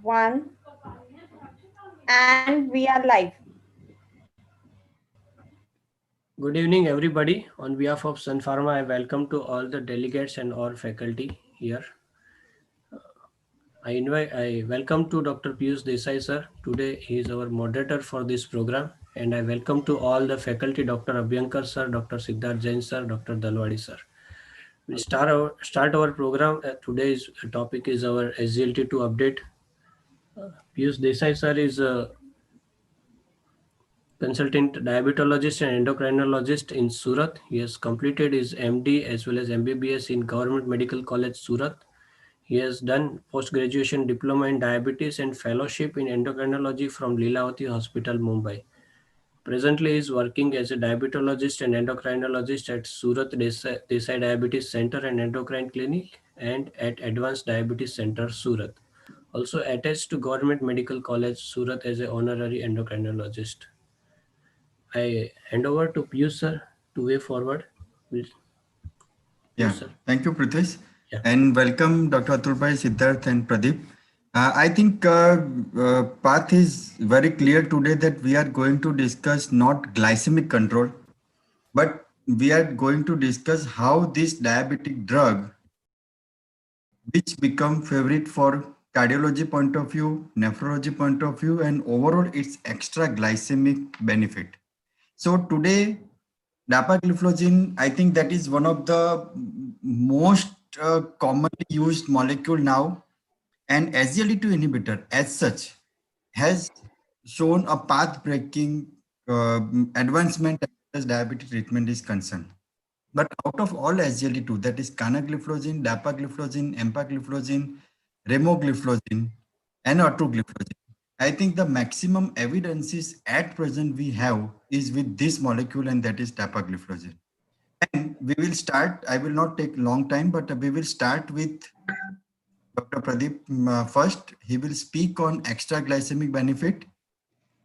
One, and we are live. Good evening, everybody. On behalf of Sun Pharma, I welcome to all the delegates and all faculty here. I welcome to Dr. Piyush Desai sir. Today he is our moderator for this program, and I welcome to all the faculty, Dr. Abhyankar sir, Dr. Siddharth Jain sir, Dr. Dalwadi sir. We start our program. Today's topic is our SGLT2 update. Piyush Desai sir is a consultant diabetologist and endocrinologist in Surat. He has completed his MD as well as MBBS in Government Medical College Surat. He has done post-graduation diploma in diabetes and fellowship in endocrinology from Leelavati Hospital, Mumbai. Presently, he is working as a diabetologist and endocrinologist at Surat Desai Diabetes Center and Endocrine Clinic and at Advanced Diabetes Center, Surat. Also attached to Government Medical College, Surat as an honorary endocrinologist. I hand over to Piyush sir to way forward. Please, Yeah, Piyush sir. thank you, Pritesh. Yeah. And welcome Dr. Atulbhai, Siddharth and Pradeep. I think path is very clear today that we are going to discuss not glycemic control, but we are going to discuss how this diabetic drug, which become favorite for cardiology point of view, nephrology point of view, and overall its extra glycemic benefit. So today, dapagliflozin, I think that is one of the most commonly used molecule now, and SGLT2 inhibitor as such has shown a path-breaking advancement as diabetes treatment is concerned. But out of all SGLT2, that is canagliflozin, dapagliflozin, empagliflozin, remogliflozin, and orforgliflozin, I think the maximum evidences at present we have is with this molecule, and that is dapagliflozin. And we will start, I will not take long time, but we will start with Dr. Pradeep first. He will speak on extra glycemic benefit.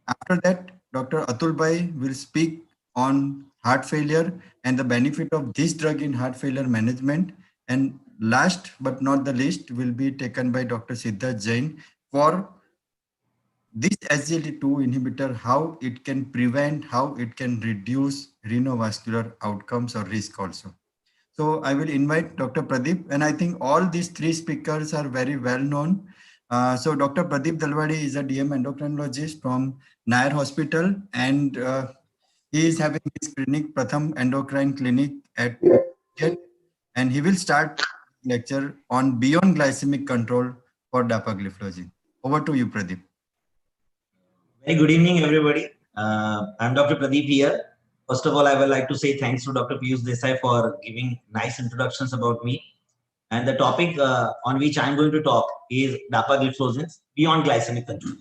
After that, Dr. Atul Bhai will speak on heart failure and the benefit of this drug in heart failure management. And last but not the least will be taken by Dr. Siddharth Jain for this SGLT2 inhibitor, how it can prevent, how it can reduce renovascular outcomes or risk also. So I will invite Dr. Pradeep, and I think all these three speakers are very well known. So Dr. Pradeep Dalwadi is a DM endocrinologist from Nair Hospital, and he is having his clinic, Pratham Endocrine Clinic at Calicut, and he will start lecture on beyond glycemic control for dapagliflozin. Over to you, Pradeep. Very good evening, everybody. I'm Dr. Pradeep here. First of all, I would like to say thanks to Dr. Piyush Desai for giving nice introductions about me. And the topic on which I'm going to talk is dapagliflozin beyond glycemic control.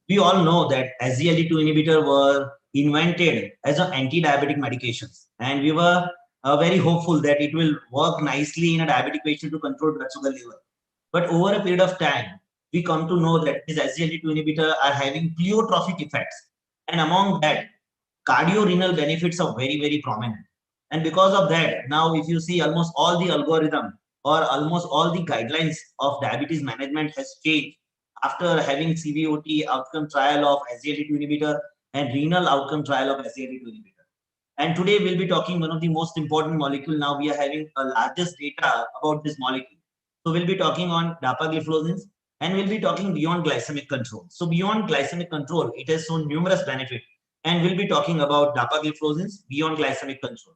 We all know that SGLT2 inhibitor were invented as an anti-diabetic medications, and we were very hopeful that it will work nicely in a diabetic patient to control blood sugar level. But over a period of time, we come to know that these SGLT2 inhibitors are having pleiotropic effects, and among that, cardiorenal benefits are very, very prominent. And because of that, now if you see almost all the algorithm or almost all the guidelines of diabetes management has changed after having CVOT outcome trial of SGLT2 inhibitor and renal outcome trial of SGLT2 inhibitor. And today we'll be talking one of the most important molecule. Now we are having a largest data about this molecule. So we'll be talking on dapagliflozin, and we'll be talking beyond glycemic control. So beyond glycemic control, it has shown numerous benefits, and we'll be talking about dapagliflozin beyond glycemic control.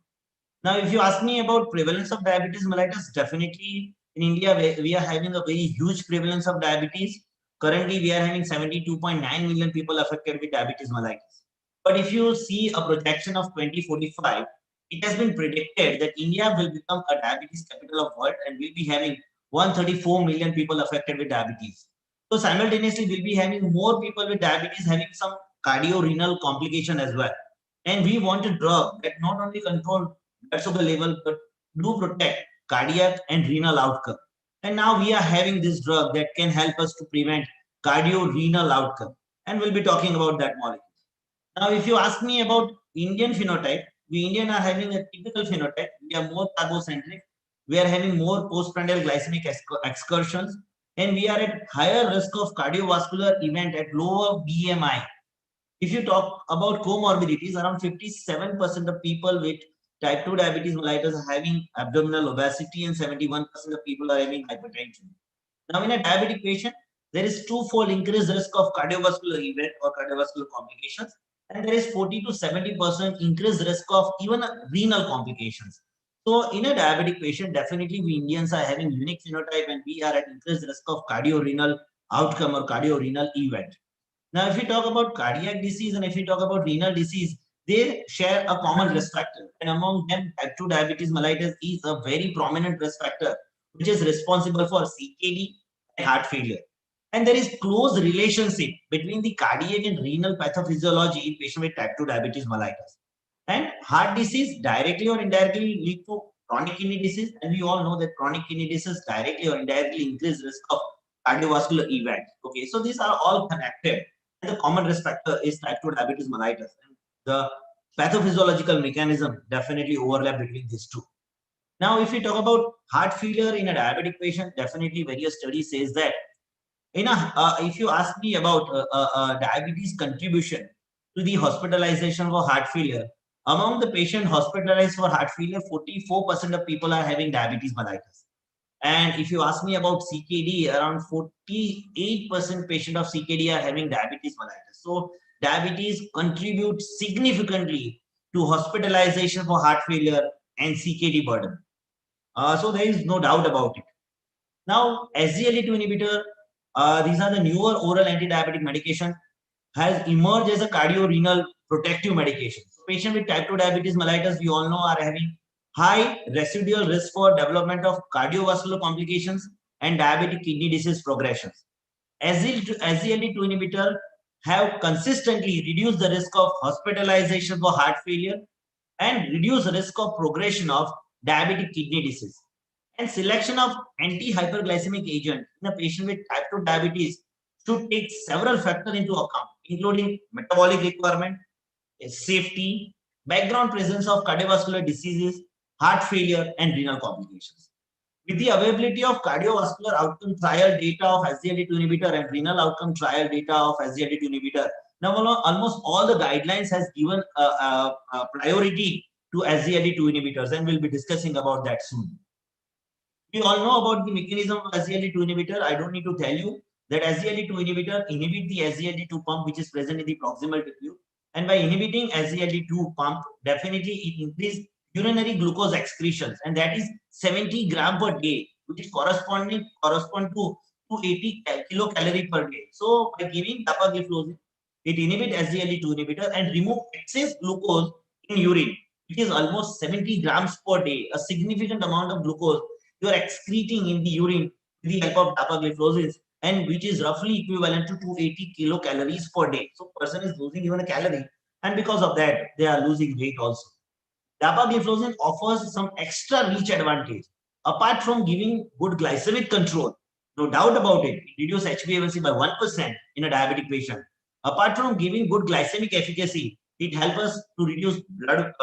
Now, if you ask me about prevalence of diabetes mellitus, definitely in India we are having a very huge prevalence of diabetes. Currently, we are having 72.9 million people affected with diabetes mellitus. But if you see a projection of 2045, it has been predicted that India will become a diabetes capital of world and will be having 134 million people affected with diabetes. So simultaneously, we'll be having more people with diabetes having some cardiorenal complication as well. And we want a drug that not only control blood sugar level but do protect cardiac and renal outcome. And now we are having this drug that can help us to prevent cardiorenal outcome. And we'll be talking about that molecule. Now, if you ask me about Indian phenotype, we Indian are having a typical phenotype. We are more carbocentric. We are having more postprandial glycemic excursions. and we are at higher risk of cardiovascular event at lower BMI. If you talk about comorbidities, around 57% of people with type 2 diabetes mellitus are having abdominal obesity and 71% of people are having hypertension. Now, in a diabetic patient, there is twofold increased risk of cardiovascular event or cardiovascular complications, and there is 40 to 70% increased risk of even renal complications. So, in a diabetic patient, definitely we Indians are having unique phenotype and we are at increased risk of cardio-renal outcome or cardio-renal event. Now, if we talk about cardiac disease and if we talk about renal disease, they share a common risk factor. And among them, type 2 diabetes mellitus is a very prominent risk factor, which is responsible for CKD and heart failure. And there is close relationship between the cardiac and renal pathophysiology in patients with type 2 diabetes mellitus. And heart disease directly or indirectly lead to chronic kidney disease. And we all know that chronic kidney disease directly or indirectly increase risk of cardiovascular event. Okay, so these are all connected. And the common risk factor is type 2 diabetes mellitus. And the pathophysiological mechanism definitely overlap between these two. Now, if we talk about heart failure in a diabetic patient, definitely various studies says that if you ask me about diabetes contribution to the hospitalization for heart failure, among the patient hospitalized for heart failure, 44% of people are having diabetes mellitus. And if you ask me about CKD, around 48% patient of CKD are having diabetes mellitus. So diabetes contributes significantly to hospitalization for heart failure and CKD burden. So there is no doubt about it. Now, SGLT2 inhibitor, these are the newer oral anti-diabetic medication, has emerged as a cardio-renal protective medication. So patient with type 2 diabetes mellitus, we all know, are having high residual risk for development of cardiovascular complications and diabetic kidney disease progressions. SGLT2 inhibitor have consistently reduced the risk of hospitalization for heart failure and reduce the risk of progression of diabetic kidney disease. And selection of anti-hyperglycemic agent in a patient with type 2 diabetes should take several factors into account, including metabolic requirement, safety, background presence of cardiovascular diseases, heart failure, and renal complications. With the availability of cardiovascular outcome trial data of SGLT2 inhibitor and renal outcome trial data of SGLT2 inhibitor, now almost all the guidelines has given a priority to SGLT2 inhibitors, and we'll be discussing about that soon. We all know about the mechanism of SGLT2 inhibitor. I don't need to tell you that SGLT2 inhibitor inhibit the SGLT2 pump which is present in the proximal tissue, and by inhibiting SGLT2 pump, definitely it increases urinary glucose excretions, and that is 70 gram per day, which is correspond to 280 kilocalorie per day. So by giving dapagliflozin, it inhibits SGLT2 inhibitor and remove excess glucose in urine, which is almost 70 grams per day, a significant amount of glucose you are excreting in the urine with the help of dapagliflozin, and which is roughly equivalent to 280 kilocalories per day. So person is losing even a calorie, and because of that, they are losing weight also. Dapagliflozin offers some extra reach advantage. Apart from giving good glycemic control, no doubt about it, it reduces HbA1c by 1% in a diabetic patient. Apart from giving good glycemic efficacy, it helps us to reduce blood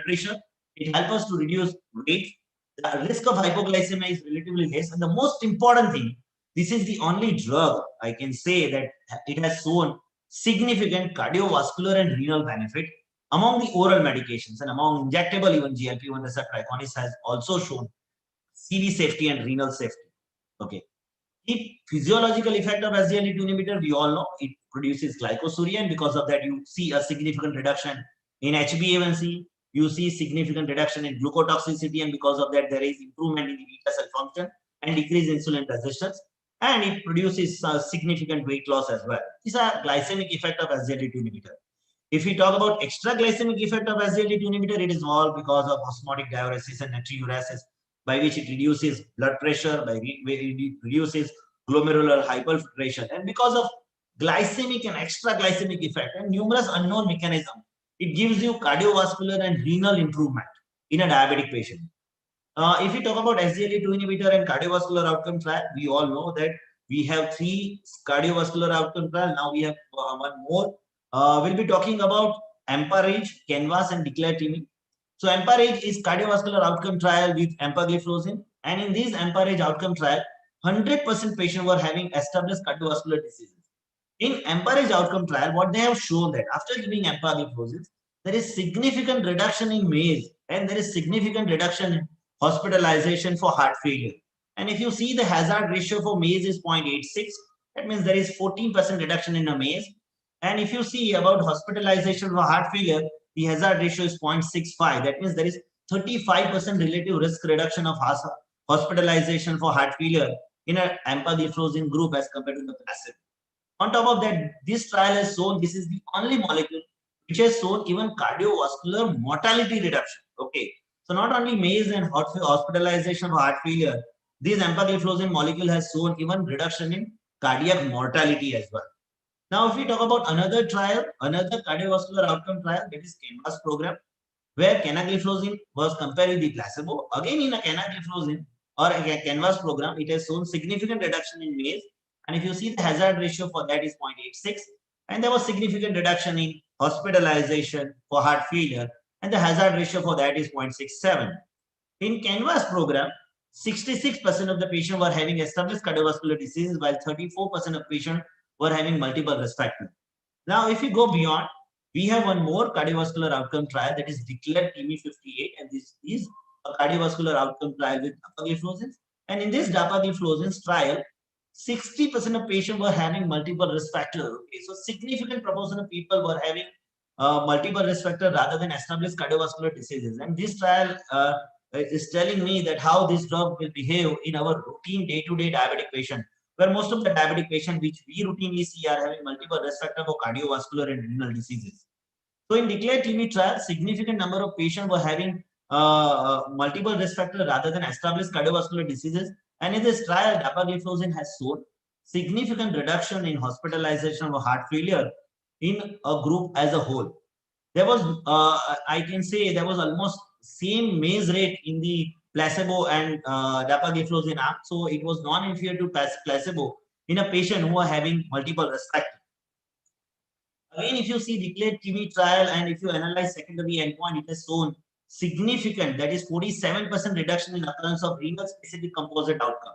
pressure. It helps us to reduce weight. The risk of hypoglycemia is relatively less. And the most important thing, this is the only drug I can say that it has shown significant cardiovascular and renal benefit among the oral medications, and among injectable, even GLP-1 receptor agonist has also shown CV safety and renal safety. Okay. The physiological effect of SGLT2 inhibitor, we all know it produces glycosuria, and because of that, you see a significant reduction in HbA1c. You see significant reduction in glucotoxicity, and because of that, there is improvement in the beta cell function and decrease insulin resistance, and it produces significant weight loss as well. These are glycemic effect of SGLT2 inhibitor. If we talk about extra glycemic effect of SGLT2 inhibitor, it is all because of osmotic diuresis and natriuresis, by which it reduces blood pressure, by it reduces glomerular hyperfiltration, and because of glycemic and extra glycemic effect and numerous unknown mechanisms, it gives you cardiovascular and renal improvement in a diabetic patient. If we talk about SGLT2 inhibitor and cardiovascular outcome trial, we all know that we have 3 cardiovascular outcome trial. Now we have one more. We'll be talking about EMPA-RAGE, CANVAS, and DECLARE-TIMI. So EMPA-RAGE is cardiovascular outcome trial with empagliflozin, and in this EMPA-RAGE outcome trial, 100% patients were having established cardiovascular diseases. In EMPA-REACH outcome trial, what they have shown that after giving empagliflozin, there is significant reduction in MACE and there is significant reduction in hospitalization for heart failure. And if you see the hazard ratio for MACE is 0.86, that means there is 14% reduction in a MACE. And if you see about hospitalization for heart failure, the hazard ratio is 0.65. That means there is 35% relative risk reduction of hospitalization for heart failure in an empagliflozin group as compared to the placebo. On top of that, this trial has shown this is the only molecule which has shown even cardiovascular mortality reduction. Okay, so not only MACE and hospitalization for heart failure, this empagliflozin molecule has shown even reduction in cardiac mortality as well. Now, if we talk about another trial, another cardiovascular outcome trial, that is CANVAS program, where canagliflozin was compared with the placebo. Again, in a canagliflozin or a CANVAS program, it has shown significant reduction in MACE. And if you see the hazard ratio for that is 0.86, and there was significant reduction in hospitalization for heart failure, and the hazard ratio for that is 0.67. In CANVAS program, 66% of the patients were having established cardiovascular diseases, while 34% of patients were having multiple risk factors. Now, if we go beyond, we have one more cardiovascular outcome trial that is DECLARE TIMI58, and this is a cardiovascular outcome trial with dapagliflozin. And in this dapagliflozin trial, 60% of patients were having multiple risk factors. Okay, so significant proportion of people were having multiple risk factors rather than established cardiovascular diseases. And this trial is telling me that how this drug will behave in our routine day-to-day diabetic patient, where most of the diabetic patients which we routinely see are having multiple risk factors for cardiovascular and renal diseases. So in DECLARE TIMI trial, significant number of patients were having multiple risk factors rather than established cardiovascular diseases. And in this trial, dapagliflozin has shown significant reduction in hospitalization of heart failure in a group as a whole. There was, I can say, there was almost same MACE rate in the placebo and dapagliflozin arm. So it was non-inferior to placebo in a patient who are having multiple risk factors. Again, if you see DECLARE TIMI trial and if you analyze secondary endpoint, it has shown significant, that is 47% reduction in occurrence of renal specific composite outcome.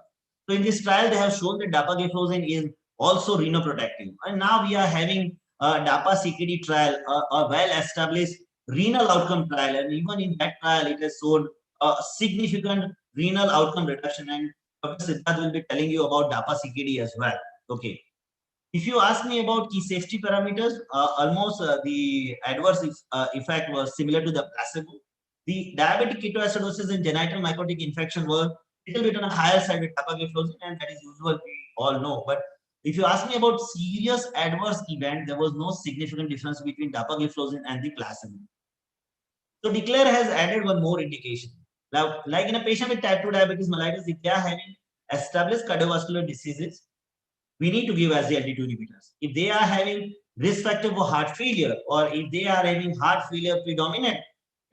So in this trial, they have shown that dapagliflozin is also renoprotective. And now we are having a DAPA-CKD trial, a well-established renal outcome trial. And even in that trial, it has shown a significant renal outcome reduction. And Dr. Siddharth will be telling you about DAPA-CKD as well. Okay. If you ask me about key safety parameters, almost the adverse effect was similar to the placebo. The diabetic ketoacidosis and genital mycotic infection were a little bit on a higher side with dapagliflozin, and that is usual, we all know. But if you ask me about serious adverse event, there was no significant difference between dapagliflozin and the placebo. So DECLARE has added one more indication. Now, like in a patient with type 2 diabetes mellitus, if they are having established cardiovascular diseases, we need to give SGLT2 inhibitors. If they are having risk factor for heart failure, or if they are having heart failure predominant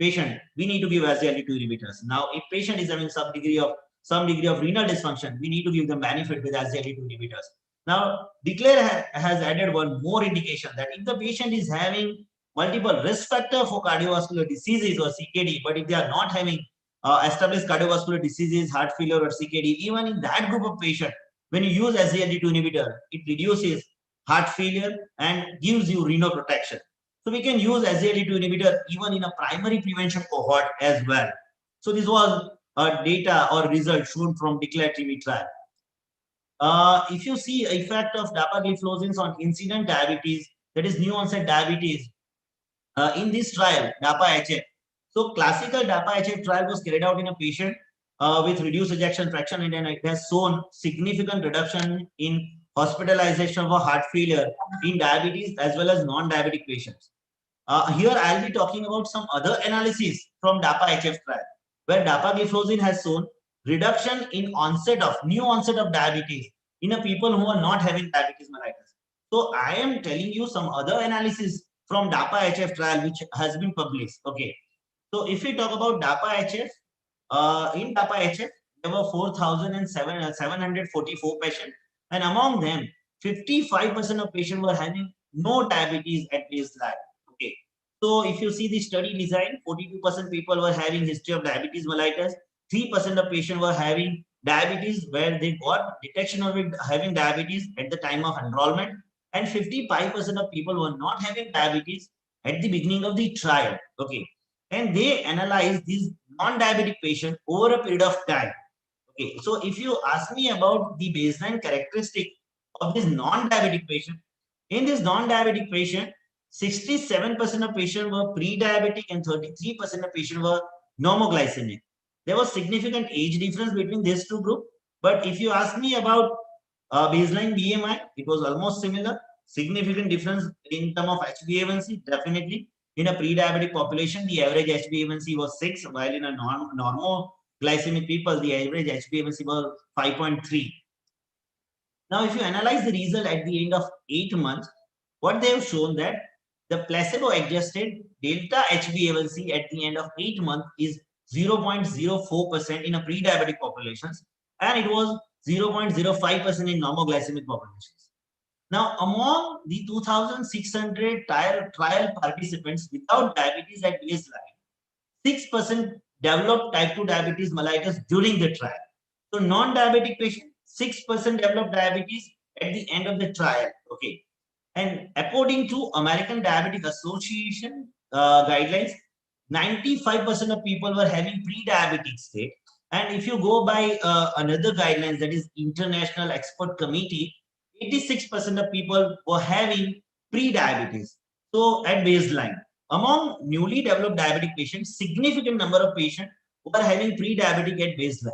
patient, we need to give SGLT2 inhibitors. Now, if patient is having some degree of renal dysfunction, we need to give them benefit with SGLT2 inhibitors. Now, DECLARE has added one more indication that if the patient is having multiple risk factor for cardiovascular diseases or CKD, but if they are not having established cardiovascular diseases, heart failure or CKD, even in that group of patient, when you use SGLT2 inhibitor, it reduces heart failure and gives you renal protection. So we can use SGLT2 inhibitor even in a primary prevention cohort as well. So this was data or result shown from DECLARE TIMI trial. If you see effect of dapagliflozin on incident diabetes, that is new onset diabetes, in this trial, DAPA-HF. So classical DAPA-HF trial was carried out in a patient with reduced ejection fraction, and then it has shown significant reduction in hospitalization for heart failure in diabetes as well as non-diabetic patients. Here I'll be talking about some other analysis from DAPA-HF trial, where dapagliflozin has shown reduction in new onset of diabetes in a people who are not having diabetes mellitus. So I am telling you some other analysis from DAPA-HF trial which has been published. Okay. So if we talk about DAPA-HF, in DAPA-HF, there were 4,744 patients, and among them, 55% of patients were having no diabetes at baseline. Okay, so if you see the study design, 42% people were having history of diabetes mellitus, 3% of patients were having diabetes where they got detection of it having diabetes at the time of enrollment, and 55% of people were not having diabetes at the beginning of the trial. Okay, and they analyzed these non-diabetic patients over a period of time. Okay, so if you ask me about the baseline characteristic of this non-diabetic patient, in this non-diabetic patient, 67% of patients were pre-diabetic and 33% of patients were normoglycemic. There was significant age difference between these two groups, but if you ask me about baseline BMI, it was almost similar. Significant difference in terms of HbA1c, definitely. In a pre-diabetic population, the average HbA1c was 6, while in a normal glycemic people, the average HbA1c was 5.3. Now, if you analyze the result at the end of 8 months, what they have shown that the placebo-adjusted delta HbA1c at the end of 8 months is 0.04% in a pre-diabetic populations, and it was 0.05% in normoglycemic populations. Now, among the 2,600 trial participants without diabetes at baseline, 6% developed type 2 diabetes mellitus during the trial. So, non-diabetic patients, 6% developed diabetes at the end of the trial. Okay. And according to American Diabetic Association guidelines, 95% of people were having pre-diabetic state. And if you go by another guidelines, that is International Expert Committee, 86% of people were having pre-diabetes. So at baseline, among newly developed diabetic patients, significant number of patients were having pre-diabetic at baseline.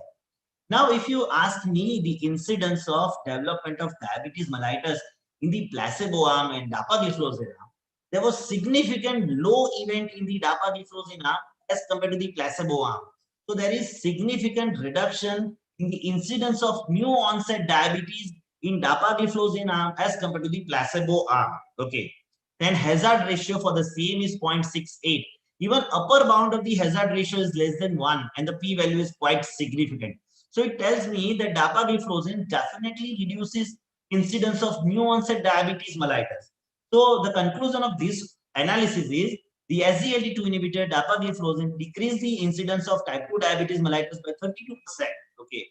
Now, if you ask me the incidence of development of diabetes mellitus in the placebo arm and dapagliflozin arm, there was significant low event in the dapagliflozin arm as compared to the placebo arm. So there is significant reduction in the incidence of new onset diabetes in dapagliflozin arm as compared to the placebo arm. Okay, then hazard ratio for the same is 0.68. Even upper bound of the hazard ratio is less than 1, and the p-value is quite significant. So it tells me that dapagliflozin definitely reduces incidence of new onset diabetes mellitus. So the conclusion of this analysis is the SGLT2 inhibitor dapagliflozin decreased the incidence of type 2 diabetes mellitus by 32%. Okay,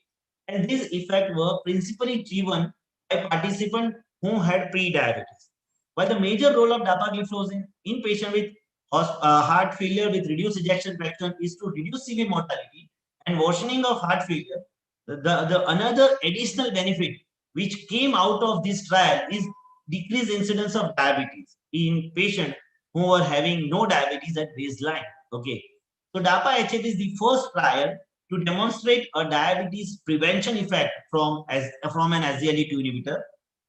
and this effect were principally driven by participants who had pre-diabetes. While the major role of dapagliflozin in patients with heart failure with reduced ejection fraction is to reduce CV mortality and worsening of heart failure, the another additional benefit which came out of this trial is decreased incidence of diabetes in patients who were having no diabetes at baseline. Okay, so DAPA-HF is the first trial to demonstrate a diabetes prevention effect from an SGLT2 inhibitor.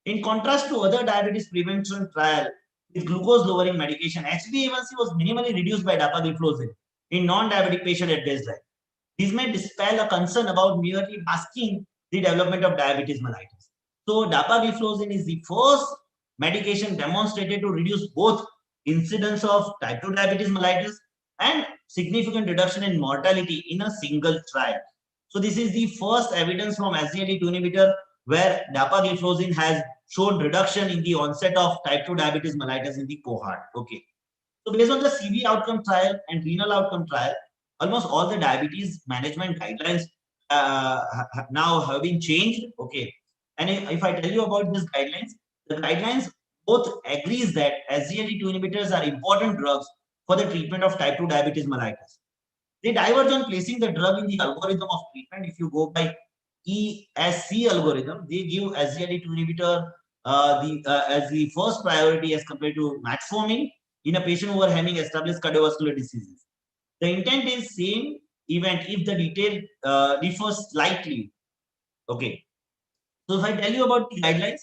In contrast to other diabetes prevention trial with glucose lowering medication, HbA1c was minimally reduced by dapagliflozin in non-diabetic patient at baseline. This may dispel a concern about merely masking the development of diabetes mellitus. So dapagliflozin is the first medication demonstrated to reduce both incidence of type 2 diabetes mellitus and significant reduction in mortality in a single trial. So this is the first evidence from SGLT2 inhibitor where dapagliflozin has shown reduction in the onset of type 2 diabetes mellitus in the cohort. Okay. So based on the CV outcome trial and renal outcome trial, almost all the diabetes management guidelines now have been changed. Okay. And if I tell you about these guidelines, the guidelines both agrees that SGLT2 inhibitors are important drugs for the treatment of type 2 diabetes mellitus. They diverge on placing the drug in the algorithm of treatment. If you go by ESC algorithm, they give SGLT2 inhibitor as the first priority as compared to metformin in a patient who are having established cardiovascular diseases. The intent is same event if the detail differs slightly. Okay. So if I tell you about the guidelines,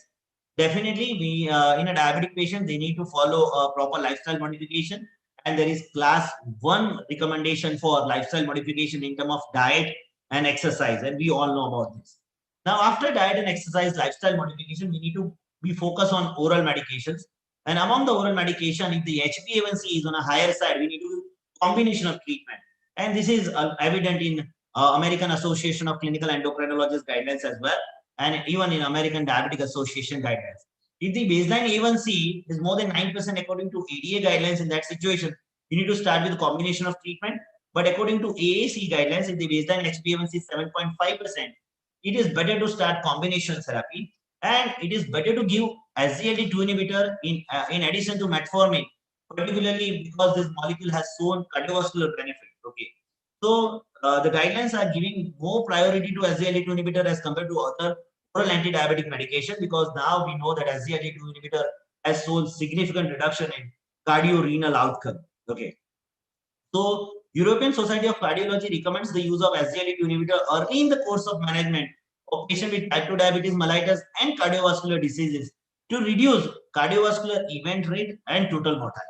definitely we in a diabetic patient, they need to follow a proper lifestyle modification. And there is class 1 recommendation for lifestyle modification in terms of diet and exercise. And we all know about this. Now, after diet and exercise lifestyle modification, we need to be focused on oral medications. And among the oral medication, if the HbA1c is on a higher side, we need to do combination of treatment. And this is evident in American Association of Clinical Endocrinologists guidelines as well, and even in American Diabetic Association guidelines. If the baseline A1C is more than 9% according to ADA guidelines, in that situation, you need to start with a combination of treatment. But according to AAC guidelines, if the baseline HbA1c is 7.5%, it is better to start combination therapy, and it is better to give SGLT2 inhibitor in addition to metformin, particularly because this molecule has shown cardiovascular benefit. Okay, so the guidelines are giving more priority to SGLT2 inhibitor as compared to other oral anti-diabetic medication, because now we know that SGLT2 inhibitor has shown significant reduction in cardiorenal outcome. Okay, so European Society of Cardiology recommends the use of SGLT2 inhibitor early in the course of management of patients with type 2 diabetes mellitus and cardiovascular diseases to reduce cardiovascular event rate and total mortality.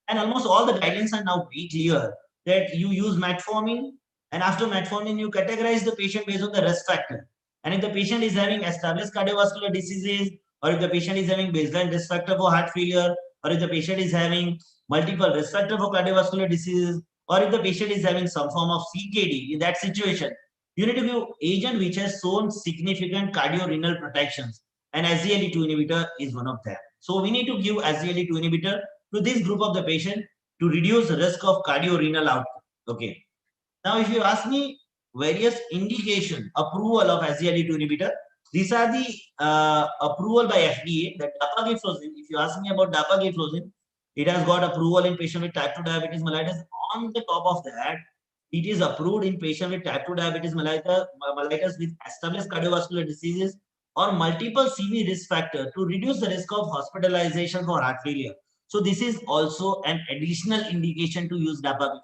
And almost all the guidelines are now very clear that you use metformin, and after metformin you categorize the patient based on the risk factor. And if the patient is having established cardiovascular diseases, or if the patient is having baseline risk factor for heart failure, or if the patient is having multiple risk factor for cardiovascular diseases, or if the patient is having some form of CKD, in that situation you need to give agent which has shown significant cardiorenal protections, and SGLT2 inhibitor is one of them. So we need to give SGLT2 inhibitor to this group of the patient to reduce the risk of cardiorenal outcome. Okay. Now, if you ask me various indication approval of SGLT2 inhibitor, these are the approval by FDA. That dapagliflozin, if you ask me about dapagliflozin, it has got approval in patient with type 2 diabetes mellitus. On the top of that, it is approved in patient with type 2 diabetes mellitus with established cardiovascular diseases or multiple CV risk factor to reduce the risk of hospitalization for heart failure. So this is also an additional indication to use dapagliflozin.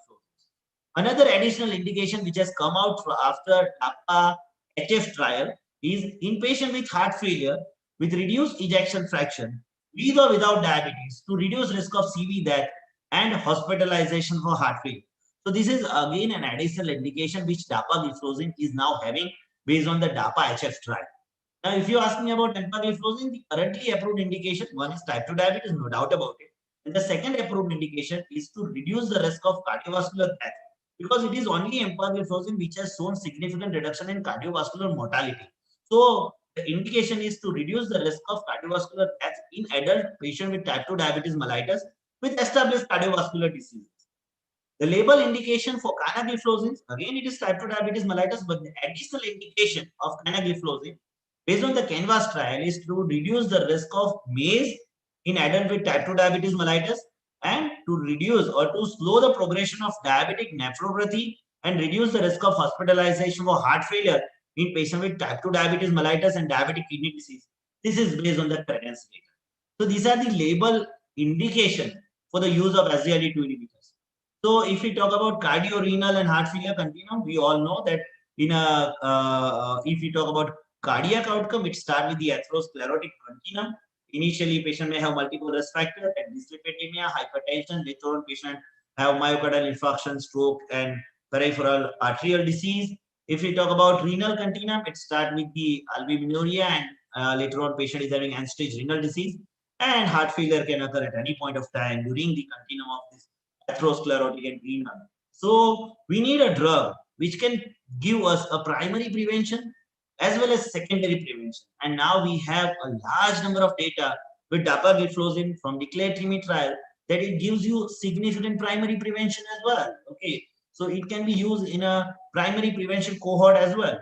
Another additional indication which has come out after DAPA-HF trial is in patient with heart failure with reduced ejection fraction, with or without diabetes, to reduce risk of CV death and hospitalization for heart failure. So this is again an additional indication which dapagliflozin is now having based on the DAPA-HF trial. Now, if you ask me about empagliflozin, the currently approved indication, one is type 2 diabetes, no doubt about it. And the second approved indication is to reduce the risk of cardiovascular death, because it is only empagliflozin which has shown significant reduction in cardiovascular mortality. So the indication is to reduce the risk of cardiovascular death in adult patient with type 2 diabetes mellitus with established cardiovascular diseases. The label indication for canagliflozin, again it is type 2 diabetes mellitus, but the additional indication of canagliflozin based on the CANVAS trial is to reduce the risk of MACE in adult with type 2 diabetes mellitus, and to reduce or to slow the progression of diabetic nephropathy and reduce the risk of hospitalization for heart failure in patients with type 2 diabetes mellitus and diabetic kidney disease. This is based on the prevalence data. So these are the label indication for the use of SGLT2 inhibitors. So if we talk about cardiorenal and heart failure continuum, we all know that in a if we talk about cardiac outcome, it starts with the atherosclerotic continuum. Initially, patient may have multiple risk factors like dyslipidemia, hypertension. Later on, patient have myocardial infarction, stroke, and peripheral arterial disease. If we talk about renal continuum, it starts with the albuminuria, and later on, patient is having end-stage renal disease. And heart failure can occur at any point of time during the continuum of this atherosclerotic and renal. So we need a drug which can give us a primary prevention as well as secondary prevention. And now we have a large number of data with dapagliflozin from DECLARE TRIMI trial that it gives you significant primary prevention as well. Okay, so it can be used in a primary prevention cohort as well.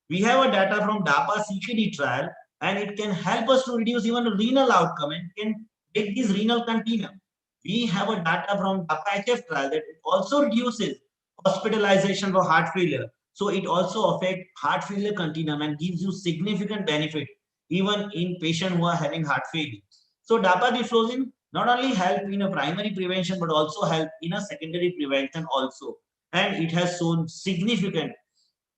We have a data from DAPA CKD trial, and it can help us to reduce even renal outcome and can take this renal continuum. We have a data from DAPA-HF trial that it also reduces hospitalization for heart failure. So it also affects heart failure continuum and gives you significant benefit even in patients who are having heart failure. So dapagliflozin not only help in a primary prevention but also help in a secondary prevention also. And it has shown significant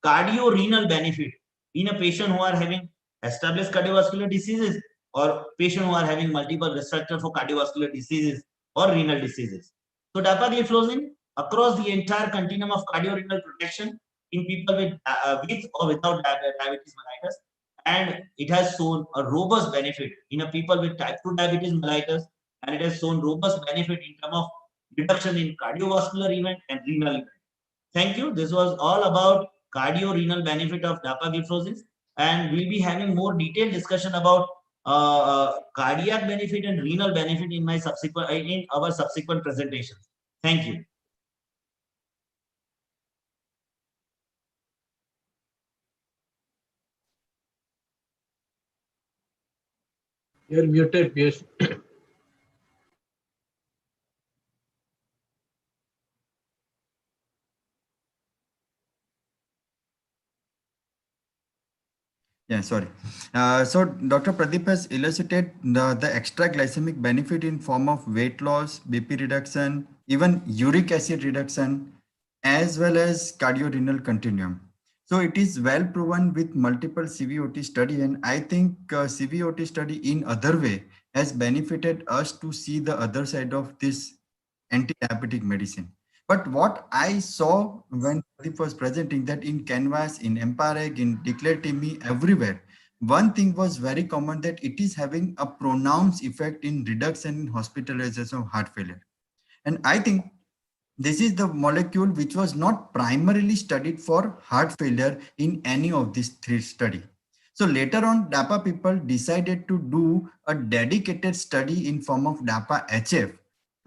cardiorenal benefit in a patient who are having established cardiovascular diseases or patient who are having multiple risk factors for cardiovascular diseases or renal diseases. So dapagliflozin across the entire continuum of cardiorenal protection in people with or without diabetes mellitus, and it has shown a robust benefit in a people with type 2 diabetes mellitus, and it has shown robust benefit in terms of reduction in cardiovascular event and renal event. Thank you. This was all about cardiorenal benefit of dapagliflozin, and we'll be having more detailed discussion about cardiac benefit and renal benefit in our subsequent presentations. Thank you. You're muted, Piyush. Yeah, sorry. So Dr. Pradeep has illustrated the extra glycemic benefit in form of weight loss, BP reduction, even uric acid reduction, as well as cardiorenal continuum. So it is well proven with multiple CVOT study, and I think CVOT study in other way has benefited us to see the other side of this anti-diabetic medicine. But what I saw when Pradeep was presenting, that in Canvas, in Empareg, in Declare TIMI, everywhere, one thing was very common, that it is having a pronounced effect in reduction in hospitalization of heart failure. And I think this is the molecule which was not primarily studied for heart failure in any of these three studies. So later on, DAPA people decided to do a dedicated study in form of DAPA HF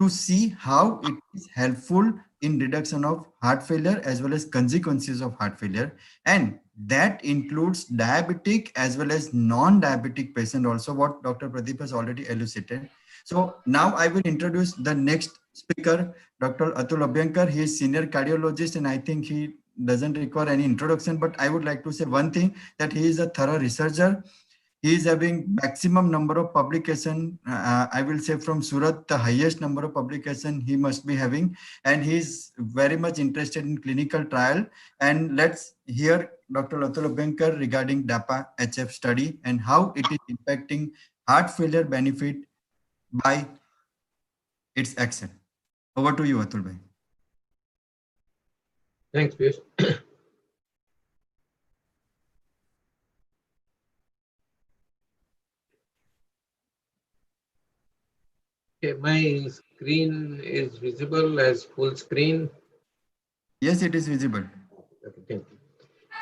to see how it is helpful in reduction of heart failure as well as consequences of heart failure. And that includes diabetic as well as non-diabetic patient also, what Dr. Pradeep has already elucidated. So now I will introduce the next speaker, Dr. Atul Abhyankar. He is senior cardiologist, and I think he doesn't require any introduction, but I would like to say one thing, that he is a thorough researcher. He is having maximum number of publication. I will say from Surat, the highest number of publication he must be having, and he is very much interested in clinical trial. And let's hear Dr. Atul Abhyankar regarding DAPA HF study and how it is impacting heart failure benefit by its action. Over to you, Atul bhai. Thanks, Piyush. Okay, my screen is visible as full screen. Yes, it is visible. Okay, thank you.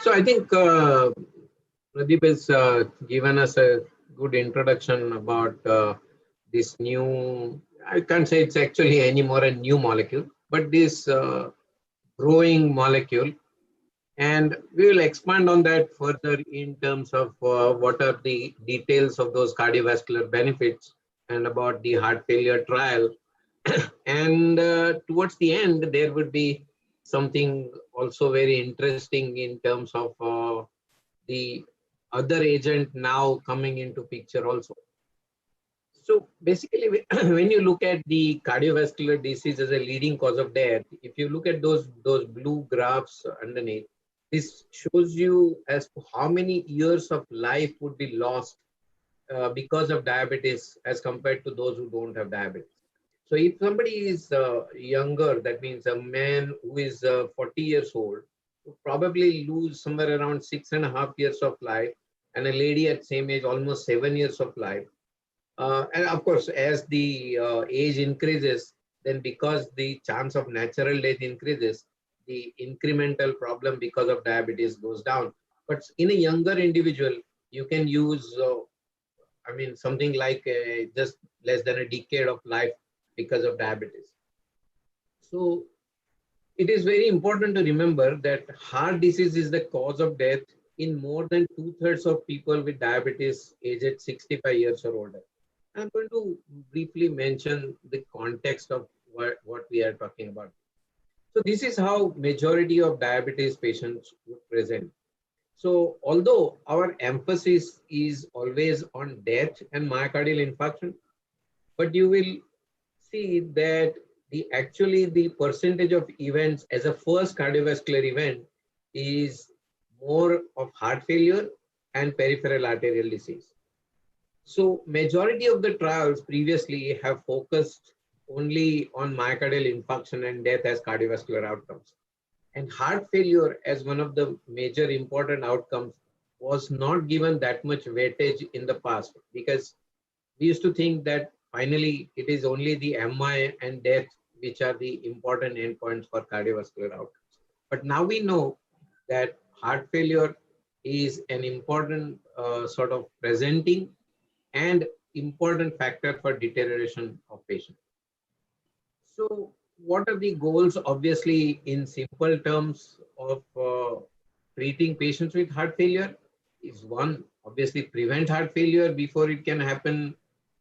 So I think Pradeep has given us a good introduction about this new, I can't say it's actually any more a new molecule, but this growing molecule. And we will expand on that further in terms of what are the details of those cardiovascular benefits and about the heart failure trial. And towards the end, there would be something also very interesting in terms of the other agent now coming into picture also. So basically, when you look at the cardiovascular disease as a leading cause of death, if you look at those blue graphs underneath, this shows you as to how many years of life would be lost because of diabetes as compared to those who don't have diabetes. So if somebody is younger, that means a man who is 40 years old, would probably lose somewhere around 6.5 years of life, and a lady at same age, almost 7 years of life. And of course, as the age increases, then because the chance of natural death increases, the incremental problem because of diabetes goes down. But in a younger individual, you can use, I mean, something like just less than a decade of life because of diabetes. So it is very important to remember that heart disease is the cause of death in more than 2/3 of people with diabetes aged 65 years or older. I'm going to briefly mention the context of what we are talking about. So this is how majority of diabetes patients would present. So although our emphasis is always on death and myocardial infarction, but you will see that the percentage of events as a first cardiovascular event is more of heart failure and peripheral arterial disease. So majority of the trials previously have focused only on myocardial infarction and death as cardiovascular outcomes. And heart failure as one of the major important outcomes was not given that much weightage in the past, because we used to think that finally it is only the MI and death which are the important endpoints for cardiovascular outcomes. But now we know that heart failure is an important sort of presenting and important factor for deterioration of patient. So what are the goals? Obviously, in simple terms of treating patients with heart failure is one, obviously prevent heart failure before it can happen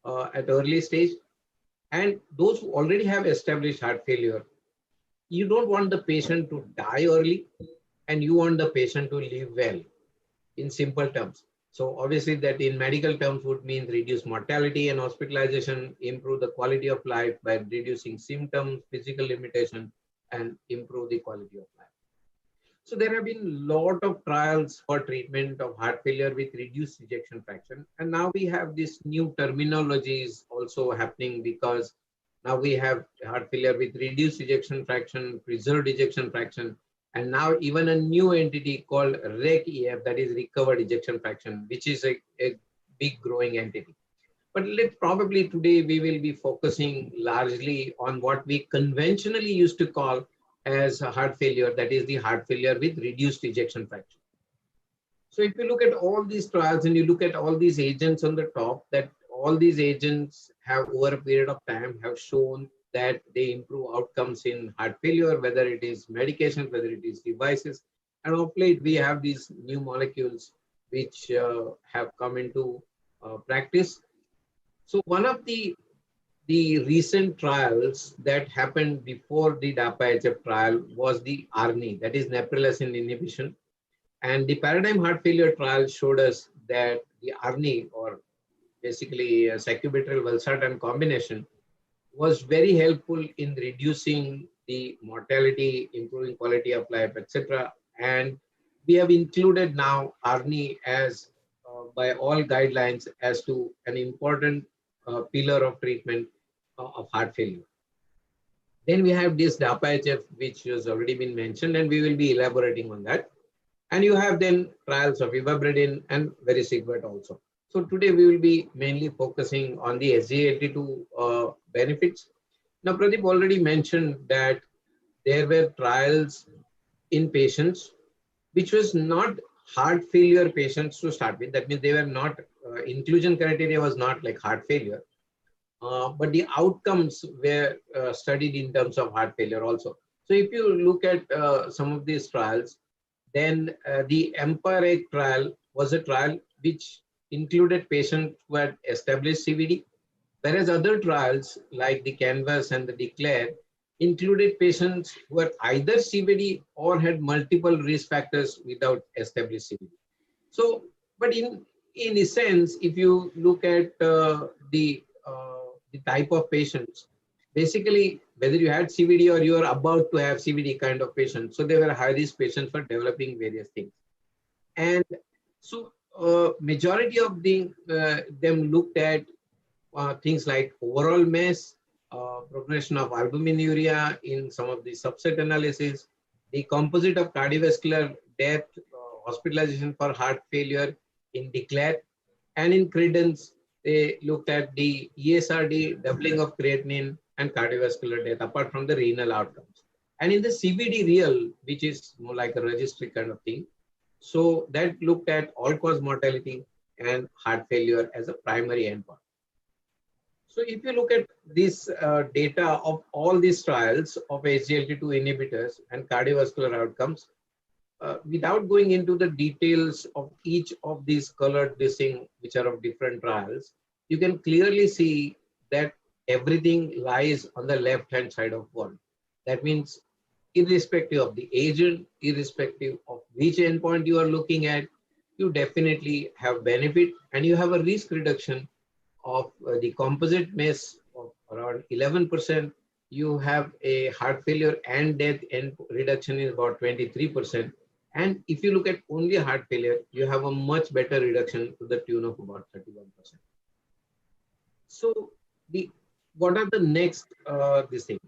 at early stage. And those who already have established heart failure, you don't want the patient to die early, and you want the patient to live well, in simple terms. So obviously that in medical terms would mean reduce mortality and hospitalization, improve the quality of life by reducing symptoms, physical limitation, and improve the quality of life. So there have been a lot of trials for treatment of heart failure with reduced ejection fraction. And now we have this new terminologies also happening, because now we have heart failure with reduced ejection fraction, preserved ejection fraction, and now even a new entity called REC-EF, that is recovered ejection fraction, which is a big growing entity. But probably today we will be focusing largely on what we conventionally used to call as a heart failure, that is the heart failure with reduced ejection fraction. So if you look at all these trials and you look at all these agents on the top, that all these agents have over a period of time have shown that they improve outcomes in heart failure, whether it is medication, whether it is devices. And of late, we have these new molecules which have come into practice. So one of the recent trials that happened before the DAPA-HF trial was the ARNI, that is neprilysin inhibition. And the paradigm heart failure trial showed us that the ARNI, or basically sacubitril/valsartan combination, was very helpful in reducing the mortality, improving quality of life, etc. And we have included now ARNI as, by all guidelines, as to an important pillar of treatment of heart failure. Then we have this DAPA-HF, which has already been mentioned, and we will be elaborating on that. And you have then trials of ivabradine and vericiguat also. So today we will be mainly focusing on the SGLT2 benefits. Now, Pradeep already mentioned that there were trials in patients which was not heart failure patients to start with. That means they were not, inclusion criteria was not like heart failure, but the outcomes were studied in terms of heart failure also. So if you look at some of these trials, then the EMPIRE trial was a trial which included patients who had established CVD, whereas other trials like the CANVAS and the DECLARE included patients who had either CVD or had multiple risk factors without established CVD. So, but in a sense, if you look at the type of patients, basically, whether you had CVD or you are about to have CVD kind of patients, so they were high-risk patients for developing various things. And so majority of them looked at things like overall MACE, progression of albuminuria in some of the subset analysis, the composite of cardiovascular death, hospitalization for heart failure in DECLARE, and in CREDENCE, they looked at the ESRD, doubling of creatinine, and cardiovascular death, apart from the renal outcomes. And in the CVD real, which is more like a registry kind of thing, so that looked at all-cause mortality and heart failure as a primary endpoint. So if you look at this data of all these trials of SGLT2 inhibitors and cardiovascular outcomes, without going into the details of each of these colored listing, which are of different trials, you can clearly see that everything lies on the left-hand side of one. That means irrespective of the agent, irrespective of which endpoint you are looking at, you definitely have benefit, and you have a risk reduction of the composite MACE of around 11%. You have a heart failure and death reduction is about 23%. And if you look at only heart failure, you have a much better reduction to the tune of about 31%. So what are the next this thing?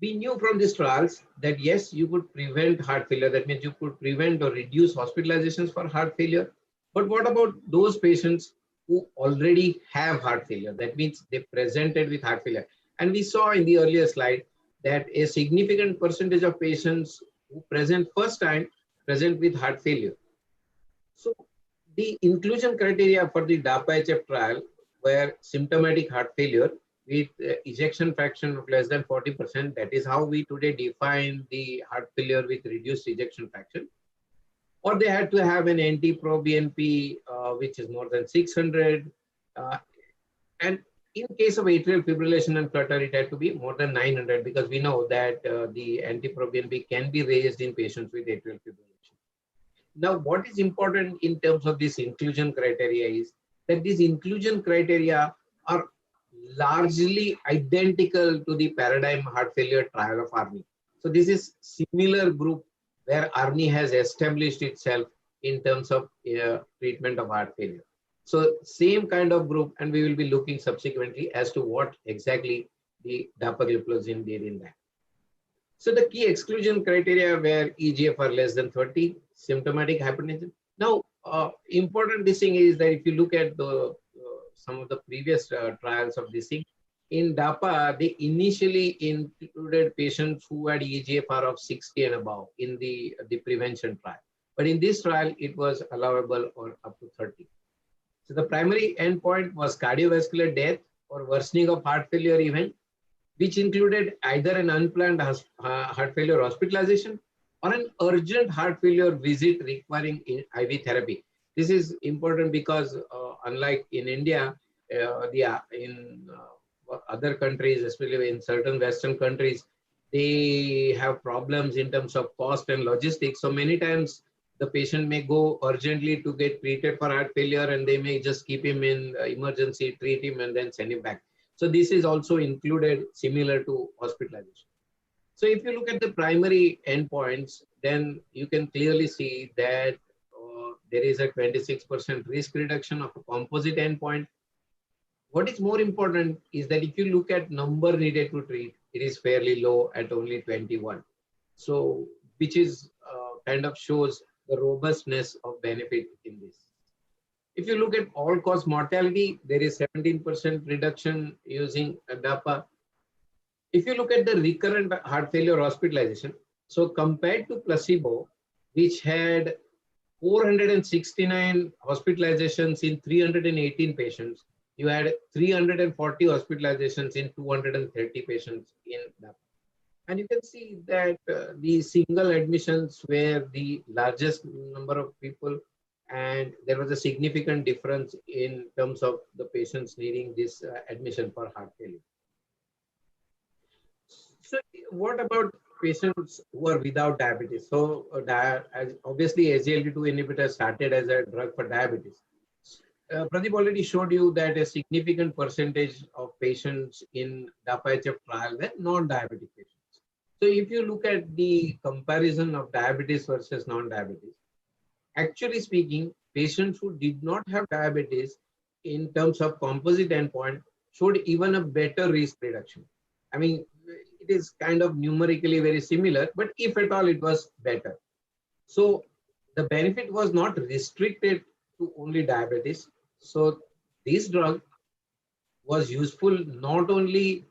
We knew from these trials that yes, you could prevent heart failure. That means you could prevent or reduce hospitalizations for heart failure. But what about those patients who already have heart failure? That means they presented with heart failure. And we saw in the earlier slide that a significant percentage of patients who present first time present with heart failure. So the inclusion criteria for the DAPA-HF trial were symptomatic heart failure with ejection fraction of less than 40%. That is how we today define the heart failure with reduced ejection fraction. Or they had to have an NT-proBNP which is more than 600. And in case of atrial fibrillation and flutter, it had to be more than 900 because we know that the NT-proBNP can be raised in patients with atrial fibrillation. Now, what is important in terms of this inclusion criteria is that these inclusion criteria are largely identical to the paradigm heart failure trial of ARNI. So this is similar group where ARNI has established itself in terms of treatment of heart failure. So same kind of group, and we will be looking subsequently as to what exactly the dapagliflozin did in that. So the key exclusion criteria were eGFR less than 30, symptomatic hypertension. Now, important thing is that if you look at the some of the previous trials of this thing, in DAPA, they initially included patients who had eGFR of 60 and above in the prevention trial. But in this trial, it was allowable or up to 30. So the primary endpoint was cardiovascular death or worsening of heart failure event, which included either an unplanned heart failure hospitalization or an urgent heart failure visit requiring IV therapy. This is important because unlike in India, in other countries, especially in certain Western countries, they have problems in terms of cost and logistics. So many times the patient may go urgently to get treated for heart failure and they may just keep him in emergency, treat him and then send him back. So this is also included similar to hospitalization. So if you look at the primary endpoints, then you can clearly see that there is a 26% risk reduction of a composite endpoint. What is more important is that if you look at number needed to treat, it is fairly low at only 21. So which is kind of shows the robustness of benefit in this. If you look at all-cause mortality, there is 17% reduction using DAPA. If you look at the recurrent heart failure hospitalization, so compared to placebo, which had 469 hospitalizations in 318 patients, you had 340 hospitalizations in 230 patients in DAPA. And you can see that the single admissions were the largest number of people, and there was a significant difference in terms of the patients needing this admission for heart failure. So what about patients who are without diabetes? So obviously SGLT2 inhibitor started as a drug for diabetes. Pradeep already showed you that a significant percentage of patients in DAPA-HF trial were non-diabetic patients. So if you look at the comparison of diabetes versus non-diabetes, actually speaking, patients who did not have diabetes in terms of composite endpoint showed even a better risk reduction. I mean, it is kind of numerically very similar, but if at all, it was better. So the benefit was not restricted to only diabetes. So this drug was useful not only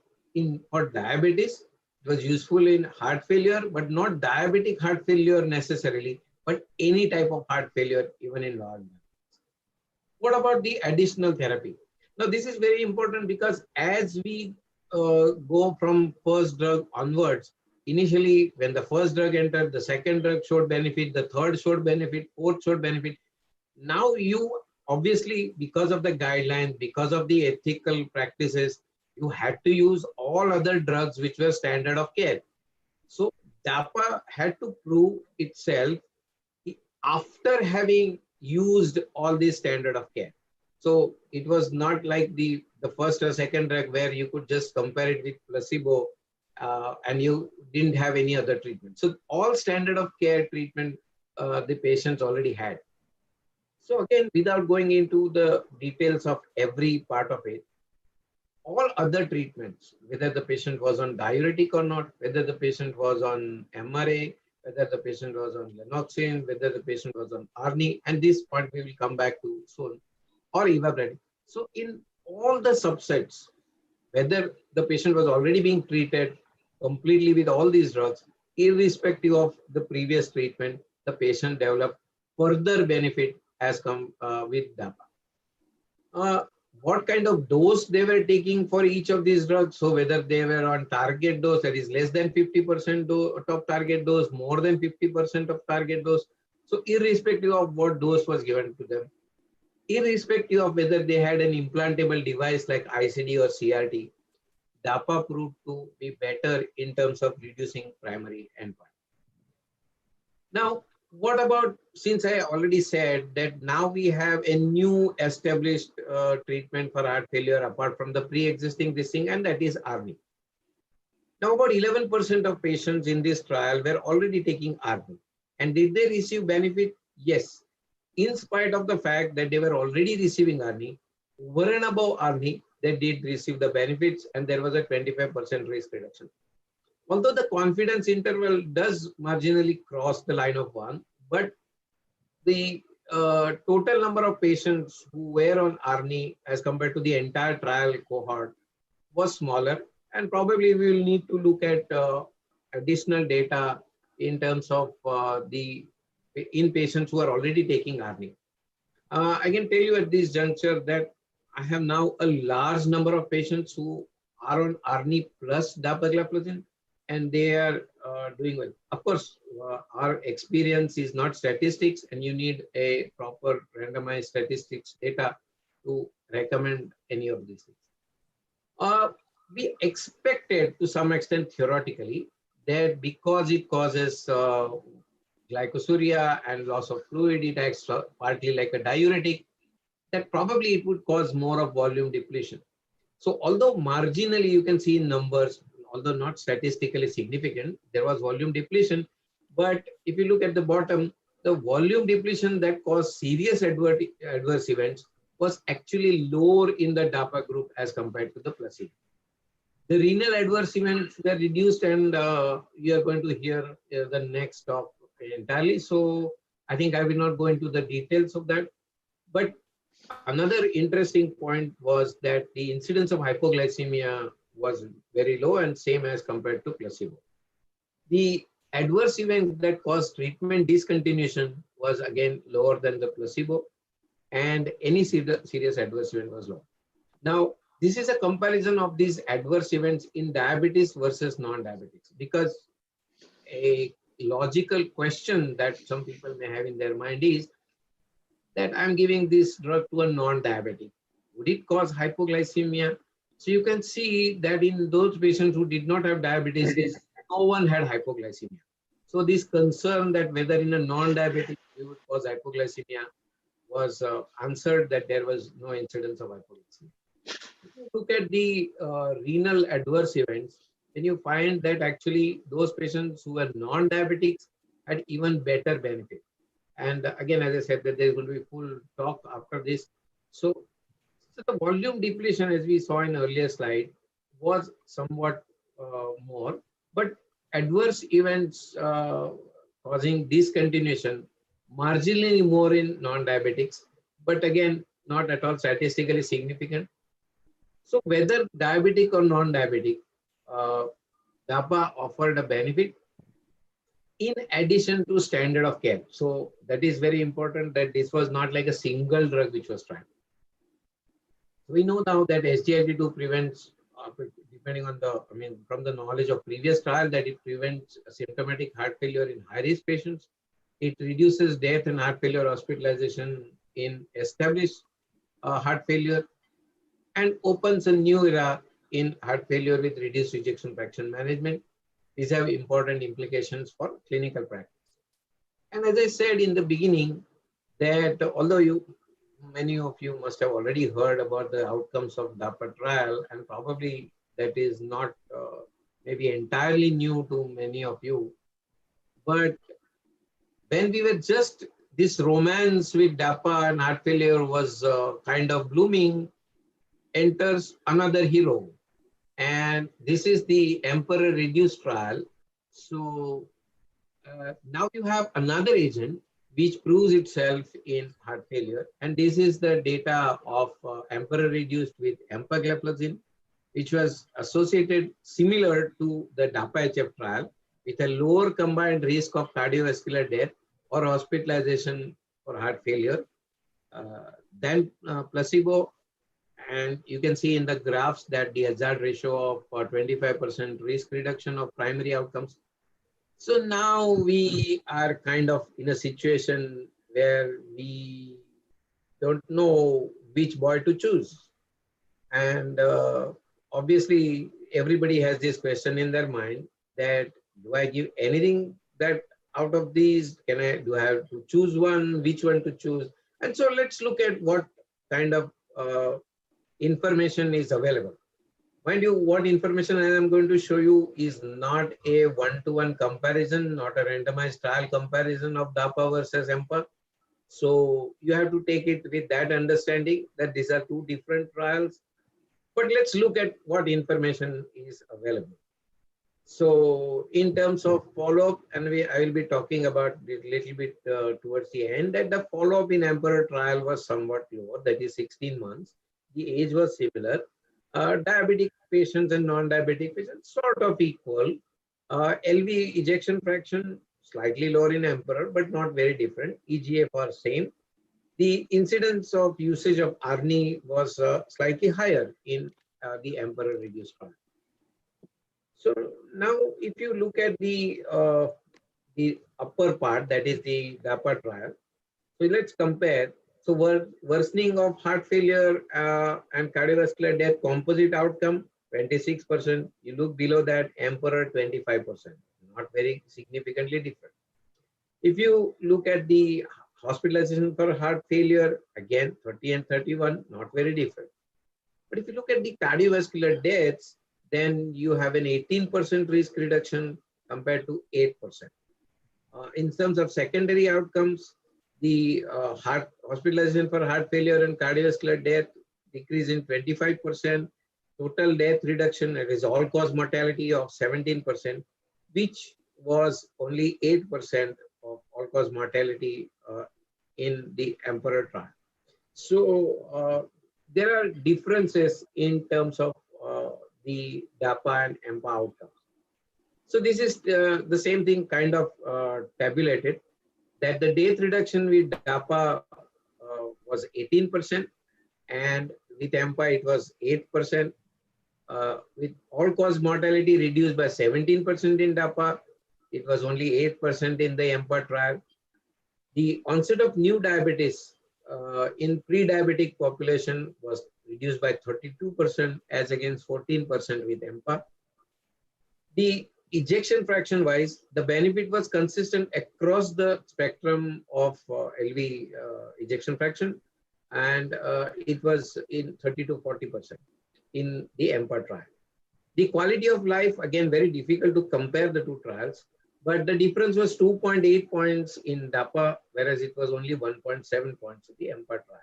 for diabetes, it was useful in heart failure, but not diabetic heart failure necessarily, but any type of heart failure, even in large numbers. What about the additional therapy? Now, this is very important because as we go from first drug onwards, initially when the first drug entered, the second drug showed benefit, the third showed benefit, fourth showed benefit. Now you obviously, because of the guidelines, because of the ethical practices, you had to use all other drugs which were standard of care. So DAPA had to prove itself after having used all these standard of care. So it was not like the first or second drug where you could just compare it with placebo and you didn't have any other treatment. So all standard of care treatment the patients already had. So again, without going into the details of every part of it, all other treatments, whether the patient was on diuretic or not, whether the patient was on MRA, whether the patient was on Lanoxin, whether the patient was on ARNI, and this point we will come back to soon, or evaporating. So in all the subsets, whether the patient was already being treated completely with all these drugs, irrespective of the previous treatment, the patient developed further benefit as come with DAPA. What kind of dose they were taking for each of these drugs, so whether they were on target dose, that is less than 50% of target dose, more than 50% of target dose. So irrespective of what dose was given to them, irrespective of whether they had an implantable device like ICD or CRT, DAPA proved to be better in terms of reducing primary endpoint. Now, what about, since I already said that now we have a new established treatment for heart failure apart from the pre-existing this thing, and that is ARNI. Now, about 11% of patients in this trial were already taking ARNI. And did they receive benefit? Yes. In spite of the fact that they were already receiving ARNI, over and above ARNI, they did receive the benefits, and there was a 25% risk reduction. Although the confidence interval does marginally cross the line of 1, but the total number of patients who were on ARNI as compared to the entire trial cohort was smaller, and probably we will need to look at additional data in terms of in patients who are already taking ARNI. I can tell you at this juncture that I have now a large number of patients who are on ARNI plus dapagliflozin, and they are doing well. Of course, our experience is not statistics, and you need a proper randomized statistics data to recommend any of these things. We expected to some extent theoretically that because it causes glycosuria and loss of fluid, it acts partly like a diuretic, that probably it would cause more of volume depletion. So although marginally you can see in numbers, although not statistically significant, there was volume depletion. But if you look at the bottom, the volume depletion that caused serious adverse events was actually lower in the DAPA group as compared to the placebo. The renal adverse events were reduced, and you are going to hear the next talk entirely. So I think I will not go into the details of that. But another interesting point was that the incidence of hypoglycemia was very low and same as compared to placebo. The adverse event that caused treatment discontinuation was again lower than the placebo, and any serious adverse event was low. Now, this is a comparison of these adverse events in diabetes versus non-diabetics, because a logical question that some people may have in their mind is that I'm giving this drug to a non-diabetic. Would it cause hypoglycemia? So you can see that in those patients who did not have diabetes, no one had hypoglycemia. So this concern that whether in a non-diabetic it would cause hypoglycemia was answered, that there was no incidence of hypoglycemia. If you look at the renal adverse events, then you find that actually those patients who were non-diabetics had even better benefit. And again, as I said, that there's going to be full talk after this. So the volume depletion, as we saw in earlier slide, was somewhat more, but adverse events causing discontinuation marginally more in non-diabetics, but again, not at all statistically significant. So whether diabetic or non-diabetic, DAPA offered a benefit in addition to standard of care. So that is very important, that this was not like a single drug which was tried. We know now that SGLT2 prevents, depending on the, from the knowledge of previous trial, that it prevents symptomatic heart failure in high-risk patients. It reduces death and heart failure hospitalization in established heart failure, and opens a new era in heart failure with reduced ejection fraction management. These have important implications for clinical practice. And as I said in the beginning, that although many of you must have already heard about the outcomes of DAPA trial, and probably that is not maybe entirely new to many of you, but when we were just, this romance with DAPA and heart failure was kind of blooming, enters another hero. And this is the Emperor Reduced trial. So now you have another agent which proves itself in heart failure. And this is the data of Emperor Reduced with empagliflozin, which was associated similar to the DAPA-HF trial with a lower combined risk of cardiovascular death or hospitalization for heart failure than placebo. And you can see in the graphs that the hazard ratio of 25% risk reduction of primary outcomes. So now we are kind of in a situation where we don't know which boy to choose. And obviously, everybody has this question in their mind that do I give anything that out of these? Do I have to choose one? Which one to choose? And so let's look at what kind of information is available. Mind you, what information I am going to show you is not a one-to-one comparison, not a randomized trial comparison of DAPA versus EMPA. So you have to take it with that understanding that these are two different trials. But let's look at what information is available. So in terms of follow-up, and I will be talking about it a little bit towards the end, that the follow-up in Emperor trial was somewhat lower, that is 16 months. The age was similar. Diabetic patients and non-diabetic patients sort of equal. LV ejection fraction slightly lower in Emperor, but not very different. eGFR same. The incidence of usage of ARNI was slightly higher in the Emperor reduced trial. So now, if you look at the upper part, that is the DAPA trial. So let's compare. So worsening of heart failure and cardiovascular death composite outcome 26%. You look below that, Emperor 25%. Not very significantly different. If you look at the hospitalization for heart failure, again 30 and 31, not very different. But if you look at the cardiovascular deaths, then you have an 18% risk reduction compared to 8%. In terms of secondary outcomes, the hospitalization for heart failure and cardiovascular death decrease in 25%, total death reduction, that is all-cause mortality of 17%, which was only 8% of all-cause mortality in the Emperor trial. So there are differences in terms of the DAPA and EMPA outcomes. So this is the same thing kind of tabulated, that the death reduction with DAPA was 18%, and with EMPA it was 8%. With all-cause mortality reduced by 17% in DAPA, it was only 8% in the EMPA trial. The onset of new diabetes in pre-diabetic population was reduced by 32% as against 14% with EMPA. The ejection fraction wise, the benefit was consistent across the spectrum of LV ejection fraction, and it was in 30 to 40% in the EMPA trial. The quality of life, again, very difficult to compare the two trials, but the difference was 2.8 points in DAPA, whereas it was only 1.7 points in the EMPA trial.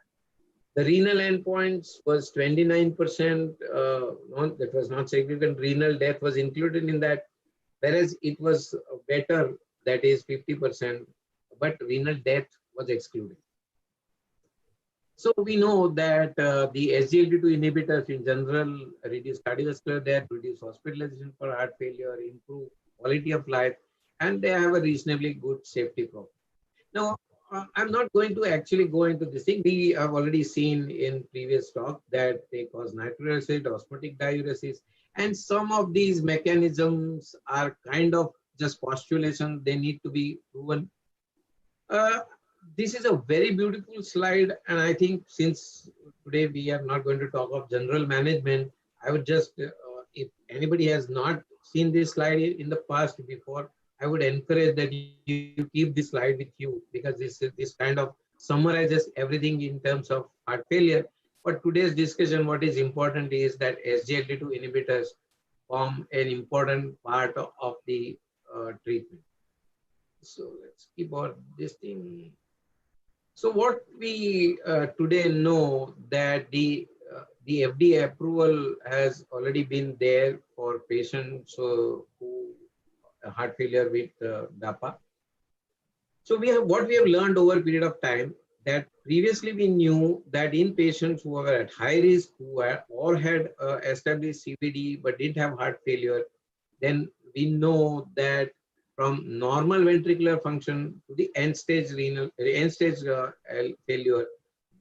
The renal endpoints was 29%, that was not significant. Renal death was included in that, whereas it was better, that is 50%, but renal death was excluded. So we know that the SGLT2 inhibitors in general reduce cardiovascular death, reduce hospitalization for heart failure, improve quality of life, and they have a reasonably good safety profile. Now, I'm not going to actually go into this thing. We have already seen in previous talk that they cause nitric acid, osmotic diuresis, and some of these mechanisms are kind of just postulation. They need to be proven. This is a very beautiful slide, and I think since today we are not going to talk of general management, I would just, if anybody has not seen this slide in the past before, I would encourage that you keep this slide with you, because this kind of summarizes everything in terms of heart failure. But today's discussion, what is important is that SGLT2 inhibitors form an important part of the treatment. So let's keep on this thing. So what we today know that the FDA approval has already been there for patients who heart failure with DAPA. So what we have learned over a period of time, that previously we knew that in patients who were at high risk, who all had established CVD but didn't have heart failure, then we know that from normal ventricular function to the end-stage failure,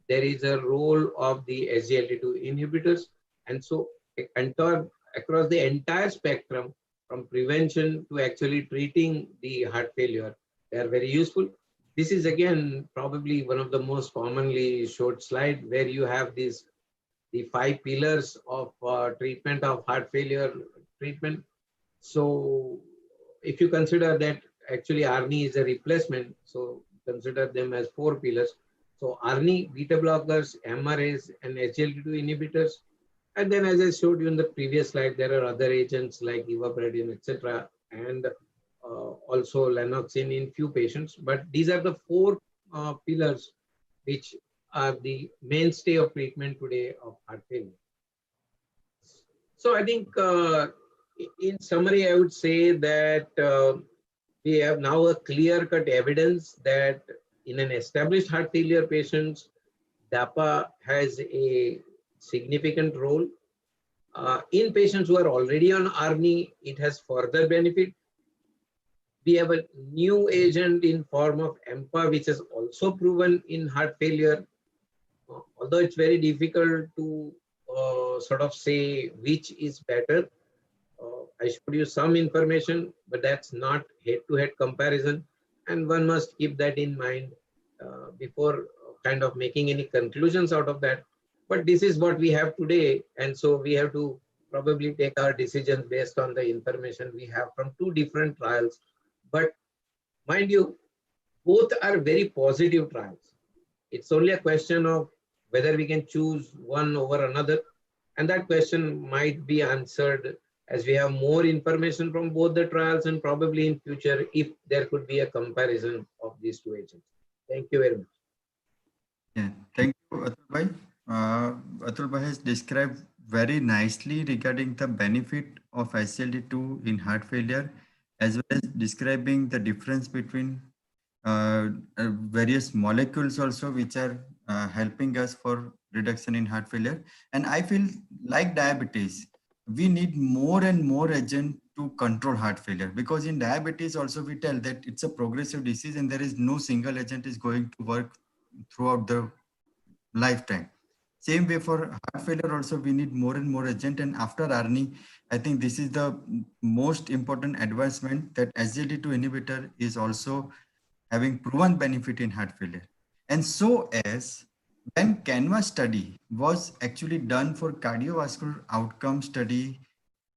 there is a role of the SGLT2 inhibitors. And so across the entire spectrum, from prevention to actually treating the heart failure, they are very useful. This is again probably one of the most commonly showed slide where you have the 5 pillars of treatment of heart failure treatment. So if you consider that actually ARNI is a replacement, so consider them as 4 pillars. So ARNI, beta blockers, MRAs, and SGLT2 inhibitors. And then as I showed you in the previous slide, there are other agents like ivabradine, etc. and also lanoxin in few patients. But these are the 4 pillars which are the mainstay of treatment today of heart failure. So I think in summary, I would say that we have now a clear-cut evidence that in an established heart failure patients, DAPA has a significant role. In patients who are already on ARNI, it has further benefit. We have a new agent in form of EMPA, which is also proven in heart failure. Although it's very difficult to sort of say which is better. I showed you some information, but that's not head-to-head comparison. And one must keep that in mind before kind of making any conclusions out of that. But this is what we have today. And so we have to probably take our decisions based on the information we have from 2 different trials. But mind you, both are very positive trials. It's only a question of whether we can choose one over another. And that question might be answered as we have more information from both the trials and probably in future if there could be a comparison of these 2 agents. Thank you very much. Yeah, thank you, Atul Bhai. Atul Bhai has described very nicely regarding the benefit of SGLT2 in heart failure, as well as describing the difference between various molecules also, which are helping us for reduction in heart failure. And I feel like diabetes, we need more and more agent to control heart failure, because in diabetes also we tell that it's a progressive disease and there is no single agent is going to work throughout the lifetime. Same way for heart failure also, we need more and more agent. And after ARNI, I think this is the most important advancement, that SGLT2 inhibitor is also having proven benefit in heart failure. And so as when CANVAS study was actually done for cardiovascular outcome study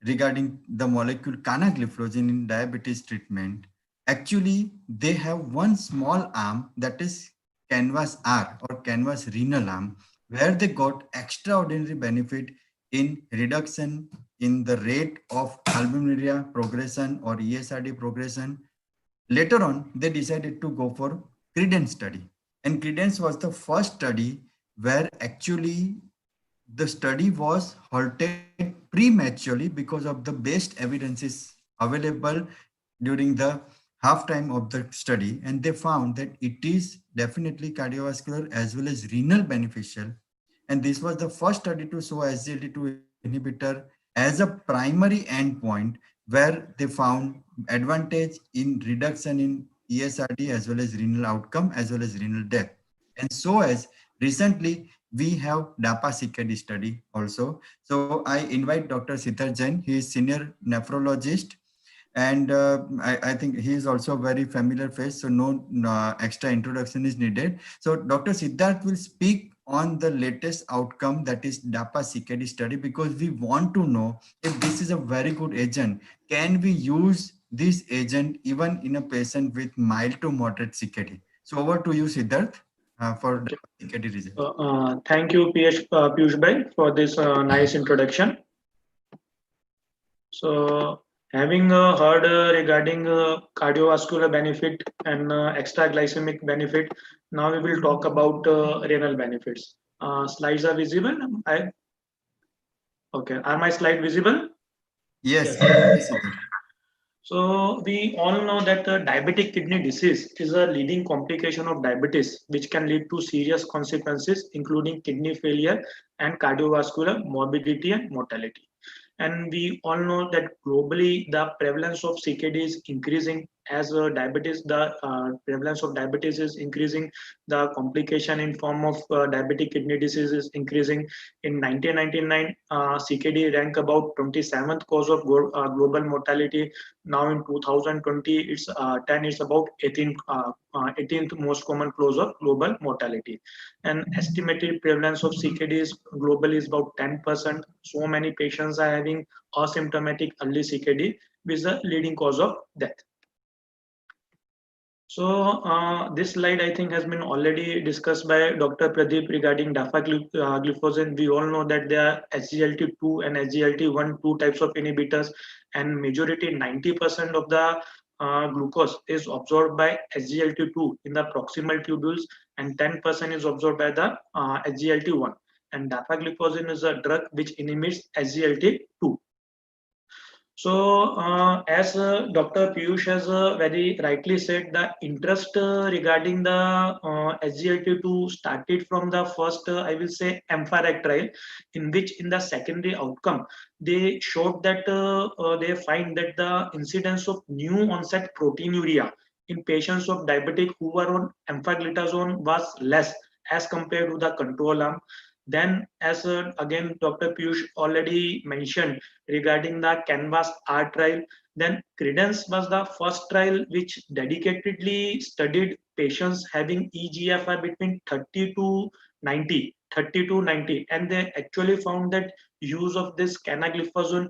regarding the molecule canagliflozin in diabetes treatment, actually they have one small arm, that is CANVAS R or CANVAS renal arm, where they got extraordinary benefit in reduction in the rate of albuminuria progression or ESRD progression. Later on, they decided to go for CREDENCE study. And CREDENCE was the first study where actually the study was halted prematurely because of the best evidences available during the half time of the study. And they found that it is definitely cardiovascular as well as renal beneficial. And this was the first study to show SGLT2 inhibitor as a primary endpoint, where they found advantage in reduction in ESRD as well as renal outcome as well as renal death. And so as recently we have DAPA-CKD study also. So I invite Dr. Siddharth Jain. He is senior nephrologist, and I think he is also a very familiar face, so no extra introduction is needed. So Dr. Siddharth will speak on the latest outcome, that is DAPA-CKD study, because we want to know if this is a very good agent. Can we use this agent even in a patient with mild to moderate CKD? So over to you, Siddharth, for DAPA-CKD result. Thank you, Piyush Bhai, for this nice introduction. So, having heard regarding cardiovascular benefit and extra glycemic benefit, now we will talk about renal benefits. Slides are visible? Okay, are my slides visible? Yes. So we all know that diabetic kidney disease is a leading complication of diabetes, which can lead to serious consequences, including kidney failure and cardiovascular morbidity and mortality. And we all know that globally, the prevalence of CKD is increasing as diabetes, the prevalence of diabetes is increasing, the complication in form of diabetic kidney disease is increasing. In 1999, CKD ranked about 27th cause of global mortality. Now in 2020, it's about 18th most common cause of global mortality. And estimated prevalence of CKD is globally is about 10%. So many patients are having asymptomatic early CKD, which is the leading cause of death. So this slide I think has been already discussed by Dr. Pradeep regarding dapagliflozin. We all know that there are SGLT2 and SGLT1, two types of inhibitors, and majority 90% of the glucose is absorbed by SGLT2 in the proximal tubules, and 10% is absorbed by the SGLT1. And dapagliflozin is a drug which inhibits SGLT2. So, as Dr. Piyush has very rightly said, the interest regarding the SGLT2 started from the first, I will say, EMPHA-REG trial, in which in the secondary outcome, they showed that they find that the incidence of new onset proteinuria in patients of diabetic who were on empagliflozin was less as compared to the control arm. Then, as again Dr. Piyush already mentioned regarding the CANVAS-R trial, then CREDENCE was the first trial which dedicatedly studied patients having eGFR between 30 to 90, and they actually found that use of this canagliflozin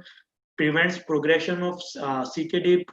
prevents progression of CKD,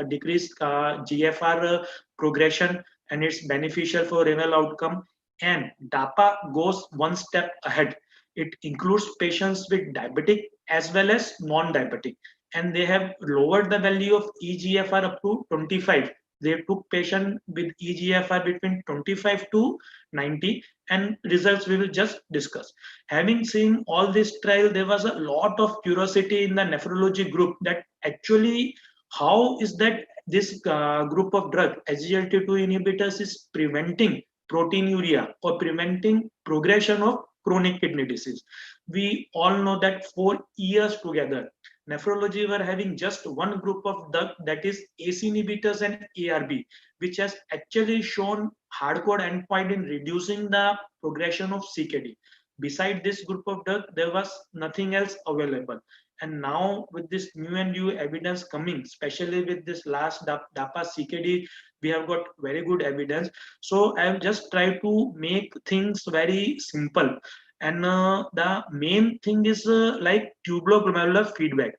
decreased GFR progression, and it's beneficial for renal outcome. And DAPA goes one step ahead. It includes patients with diabetic as well as non-diabetic, and they have lowered the value of eGFR up to 25. They took patient with eGFR between 25 to 90, and results we will just discuss. Having seen all this trial, there was a lot of curiosity in the nephrology group that actually how is that this group of drug SGLT2 inhibitors is preventing proteinuria or preventing progression of chronic kidney disease. We all know that for years together, nephrology were having just one group of drug, that is ACE inhibitors and ARB, which has actually shown hardcore endpoint in reducing the progression of CKD. Beside this group of drug, there was nothing else available. And now with this new and new evidence coming, especially with this last DAPA CKD, we have got very good evidence. So I have just tried to make things very simple. And the main thing is like tubuloglomerular feedback.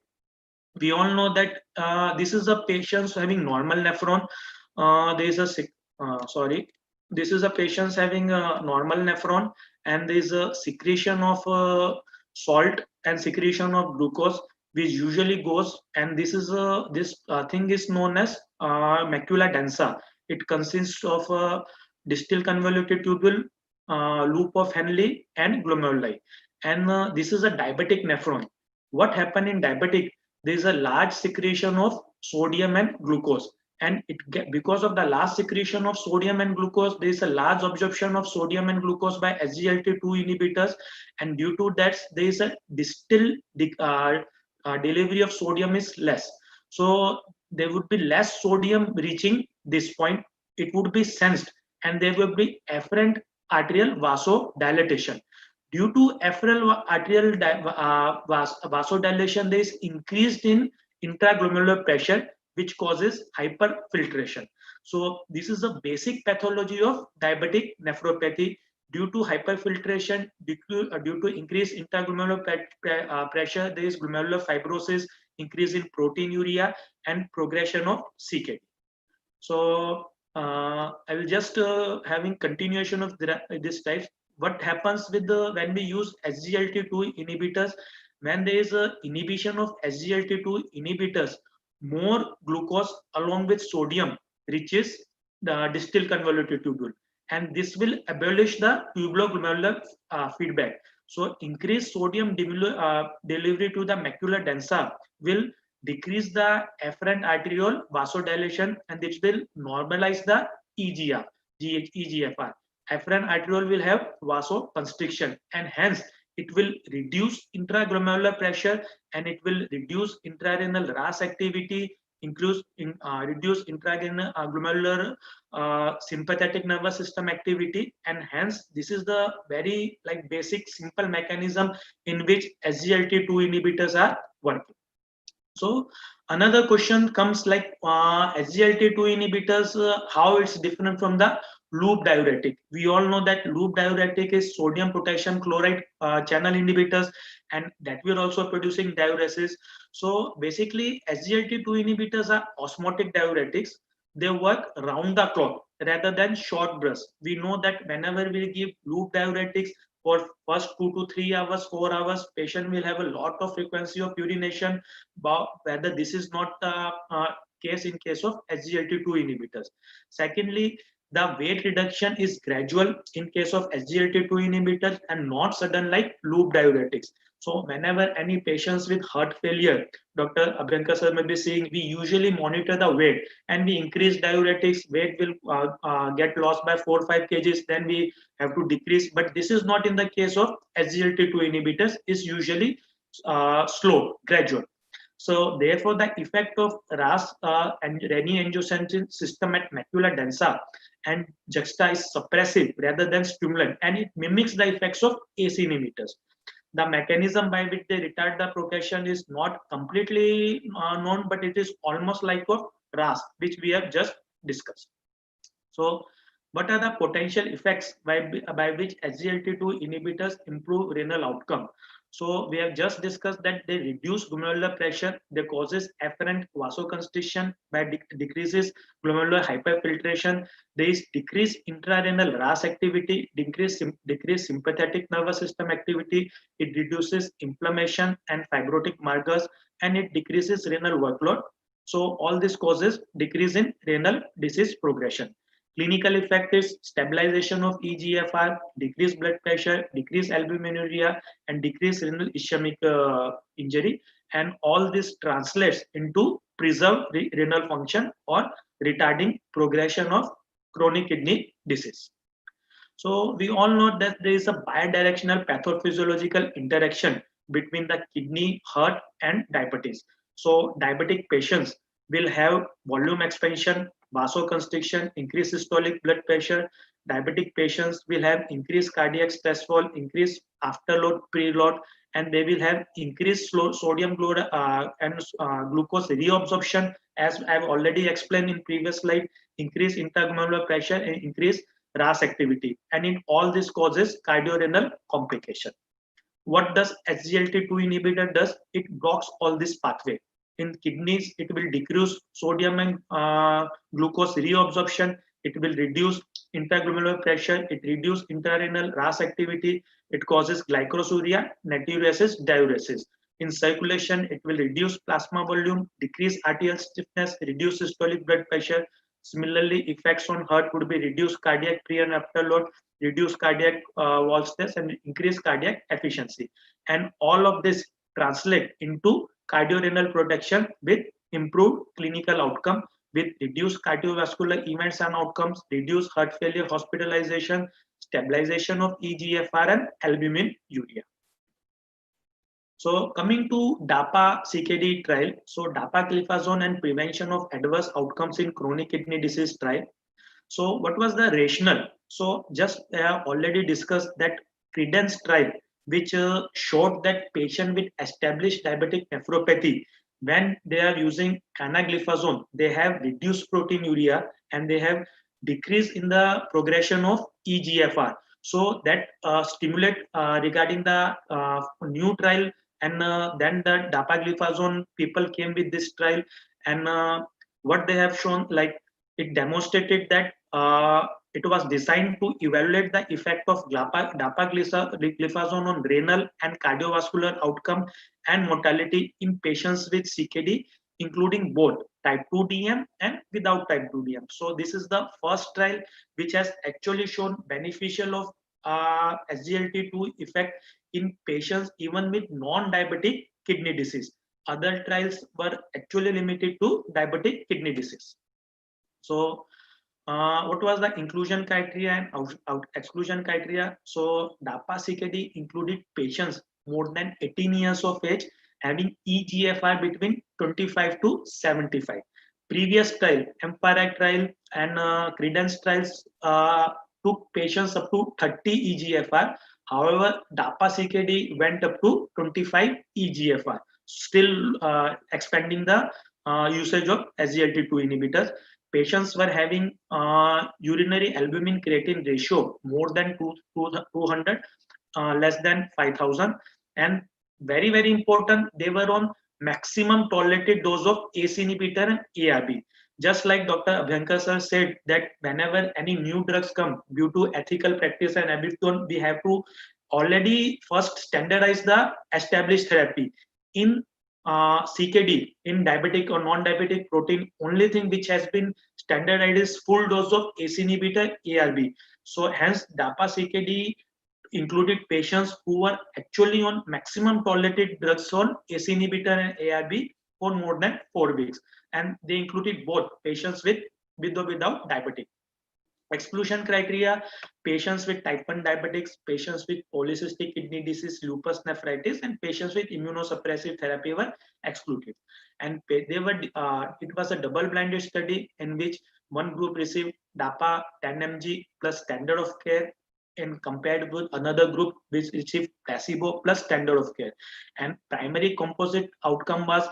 We all know that this is a patient having normal nephron. This is a patient having a normal nephron, and there is a secretion of salt and secretion of glucose, which usually goes, and this is this thing is known as macula densa. It consists of a distal convoluted tubule, loop of Henle, and glomeruli. And this is a diabetic nephron. What happened in diabetic? There is a large secretion of sodium and glucose, and because of the large secretion of sodium and glucose, there is a large absorption of sodium and glucose by SGLT2 inhibitors, and due to that, there is a distal delivery of sodium is less. So there would be less sodium reaching this point. It would be sensed, and there will be afferent arterial vasodilatation. Due to afferent arterial vasodilation, there is increased in intraglomerular pressure, which causes hyperfiltration. So this is the basic pathology of diabetic nephropathy. Due to hyperfiltration, due to increased intraglomerular pressure, there is glomerular fibrosis, increase in proteinuria, and progression of CKD. So I will just having continuation of this type. What happens with when we use SGLT2 inhibitors? When there is a inhibition of SGLT2 inhibitors, more glucose along with sodium reaches the distal convoluted tubule, and this will abolish the tubuloglomerular feedback. So increased sodium delivery to the macula densa will decrease the afferent arterial vasodilation, and this will normalize the eGFR. Afferent arteriole will have vasoconstriction, and hence it will reduce intraglomerular pressure, and it will reduce intrarenal RAS activity, reduce intraglomerular sympathetic nervous system activity, and hence this is the very like basic simple mechanism in which SGLT2 inhibitors are working. So another question comes like SGLT2 inhibitors, how it's different from the loop diuretic. We all know that loop diuretic is sodium potassium chloride channel inhibitors, and that we're also producing diuresis. So basically SGLT2 inhibitors are osmotic diuretics. They work round the clock rather than short bursts. We know that whenever we give loop diuretics for first 2 to 3 hours, 4 hours, patient will have a lot of frequency of urination, but whether this is not the case in case of SGLT2 inhibitors. Secondly, the weight reduction is gradual in case of SGLT2 inhibitors and not sudden like loop diuretics. So whenever any patients with heart failure, Dr. Abhyankar sir may be saying, we usually monitor the weight and we increase diuretics, weight will get lost by 4 or 5 kgs, then we have to decrease. But this is not in the case of SGLT2 inhibitors, is usually slow, gradual. So therefore, the effect of RAS and renin-angiotensin system at macula densa and juxta is suppressive rather than stimulant, and it mimics the effects of ACE inhibitors. The mechanism by which they retard the progression is not completely known, but it is almost like of RAS, which we have just discussed. So what are the potential effects by which SGLT2 inhibitors improve renal outcome? So we have just discussed that they reduce glomerular pressure, they causes afferent vasoconstriction by decreases glomerular hyperfiltration, there is decreased intrarenal RAS activity, decreased sympathetic nervous system activity, it reduces inflammation and fibrotic markers, and it decreases renal workload. So all this causes decrease in renal disease progression. Clinical effect is stabilization of eGFR, decreased blood pressure, decreased albuminuria, and decreased renal ischemic injury. And all this translates into preserved renal function or retarding progression of chronic kidney disease. So we all know that there is a bidirectional pathophysiological interaction between the kidney, heart, and diabetes. So diabetic patients will have volume expansion, vasoconstriction, increased systolic blood pressure. Diabetic patients will have increased cardiac stress fall, increased afterload, preload, and they will have increased sodium and glucose reabsorption, as I've already explained in previous slide, increased intraglomerular pressure and increased RAS activity. And in all this causes cardiorenal complication. What does SGLT2 inhibitor does? It blocks all this pathway. In kidneys, it will decrease sodium and glucose reabsorption. It will reduce intraglomerular pressure. It reduces intrarenal RAS activity. It causes glycosuria, natriuresis, diuresis. In circulation, it will reduce plasma volume, decrease arterial stiffness, reduce systolic blood pressure. Similarly, effects on heart would be reduced cardiac pre and afterload, reduce cardiac wall stress, and increase cardiac efficiency. And all of this translate into cardiorenal protection with improved clinical outcome, with reduced cardiovascular events and outcomes, reduced heart failure hospitalization, stabilization of eGFR and albuminuria. So coming to DAPA-CKD trial, so dapagliflozin and prevention of adverse outcomes in chronic kidney disease trial. So what was the rationale? So just already discussed that CREDENCE trial, which showed that patient with established diabetic nephropathy, when they are using canagliflozin, they have reduced proteinuria and they have decrease in the progression of eGFR. So that stimulate regarding the new trial, and then the dapagliflozin people came with this trial, and what they have shown, like it demonstrated that it was designed to evaluate the effect of dapagliflozin on renal and cardiovascular outcome and mortality in patients with CKD, including both type 2 DM and without type 2 DM. So this is the first trial which has actually shown beneficial of SGLT2 effect in patients even with non-diabetic kidney disease. Other trials were actually limited to diabetic kidney disease. So what was the inclusion criteria and exclusion criteria? So DAPA-CKD included patients more than 18 years of age having eGFR between 25 to 75. previous trial, EMPIRE trial and Credence trials took patients up to 30 EGFR. However, DAPA-CKD went up to 25 EGFR, still expanding the usage of SGLT2 inhibitors. Patients were having urinary albumin creatine ratio more than 200, less than 5,000, and very important, they were on maximum tolerated dose of ACE inhibitor and ARB. Just like Dr. Abhyankar sir said that whenever any new drugs come, due to ethical practice and everything, we have to already first standardize the established therapy. In CKD, in diabetic or non-diabetic protein, only thing which has been standardized is full dose of ACE inhibitor ARB. So hence DAPA-CKD included patients who were actually on maximum tolerated drugs on ACE inhibitor and ARB for more than 4 weeks, and they included both patients with or without diabetic. Exclusion criteria: patients with type 1 diabetics, patients with polycystic kidney disease, lupus nephritis, and patients with immunosuppressive therapy were excluded. And they were it was a double-blinded study in which one group received DAPA 10 mg plus standard of care, and compared with another group which received placebo plus standard of care. And primary composite outcome was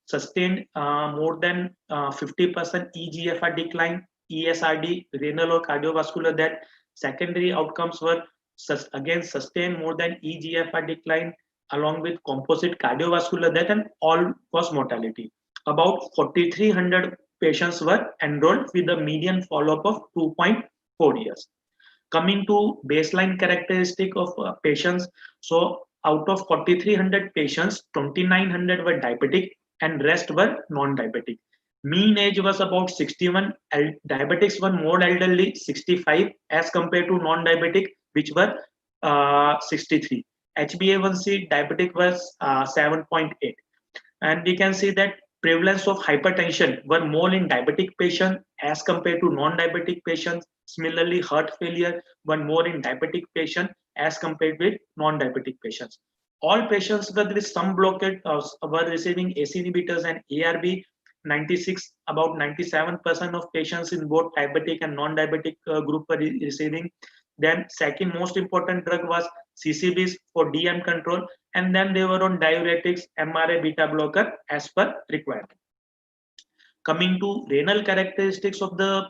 sustained more than 50% EGFR decline, ESRD, renal or cardiovascular death. Secondary outcomes were again sustained more than EGFR decline along with composite cardiovascular death and all-cause mortality. About 4,300 patients were enrolled with a median follow-up of 2.4 years. Coming to baseline characteristic of patients, so out of 4,300 patients, 2,900 were diabetic and rest were non-diabetic. Mean age was about 61. Diabetics were more elderly, 65, as compared to non-diabetic, which were 63. HbA1c diabetic was 7.8. And we can see that prevalence of hypertension were more in diabetic patients as compared to non-diabetic patients. Similarly, heart failure were more in diabetic patients as compared with non-diabetic patients. All patients with some blockade were receiving ACE inhibitors and ARB. 96, about 97% of patients in both diabetic and non-diabetic group were receiving. Then second most important drug was CCBs for DM control, and then they were on diuretics, MRA beta blocker as per requirement. Coming to renal characteristics of the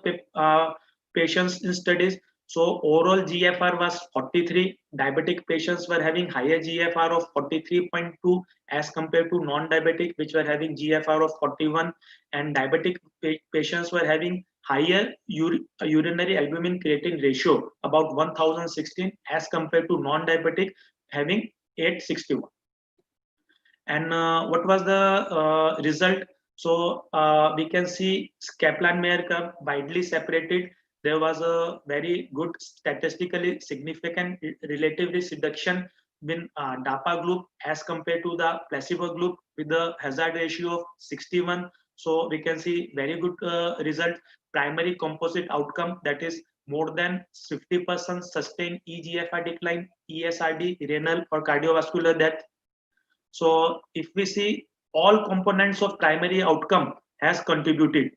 patients in studies, so overall GFR was 43. Diabetic patients were having higher GFR of 43.2 as compared to non-diabetic, which were having GFR of 41, and diabetic patients were having higher urinary albumin creatine ratio, about 1016, as compared to non-diabetic having 861. And what was the result? So we can see Kaplan-Meier curve widely separated. There was a very good statistically significant relative risk reduction in DAPA group as compared to the placebo group with the hazard ratio of 61. So we can see very good result. Primary composite outcome, that is more than 50% sustained EGFR decline, ESRD, renal or cardiovascular death. So if we see all components of primary outcome has contributed,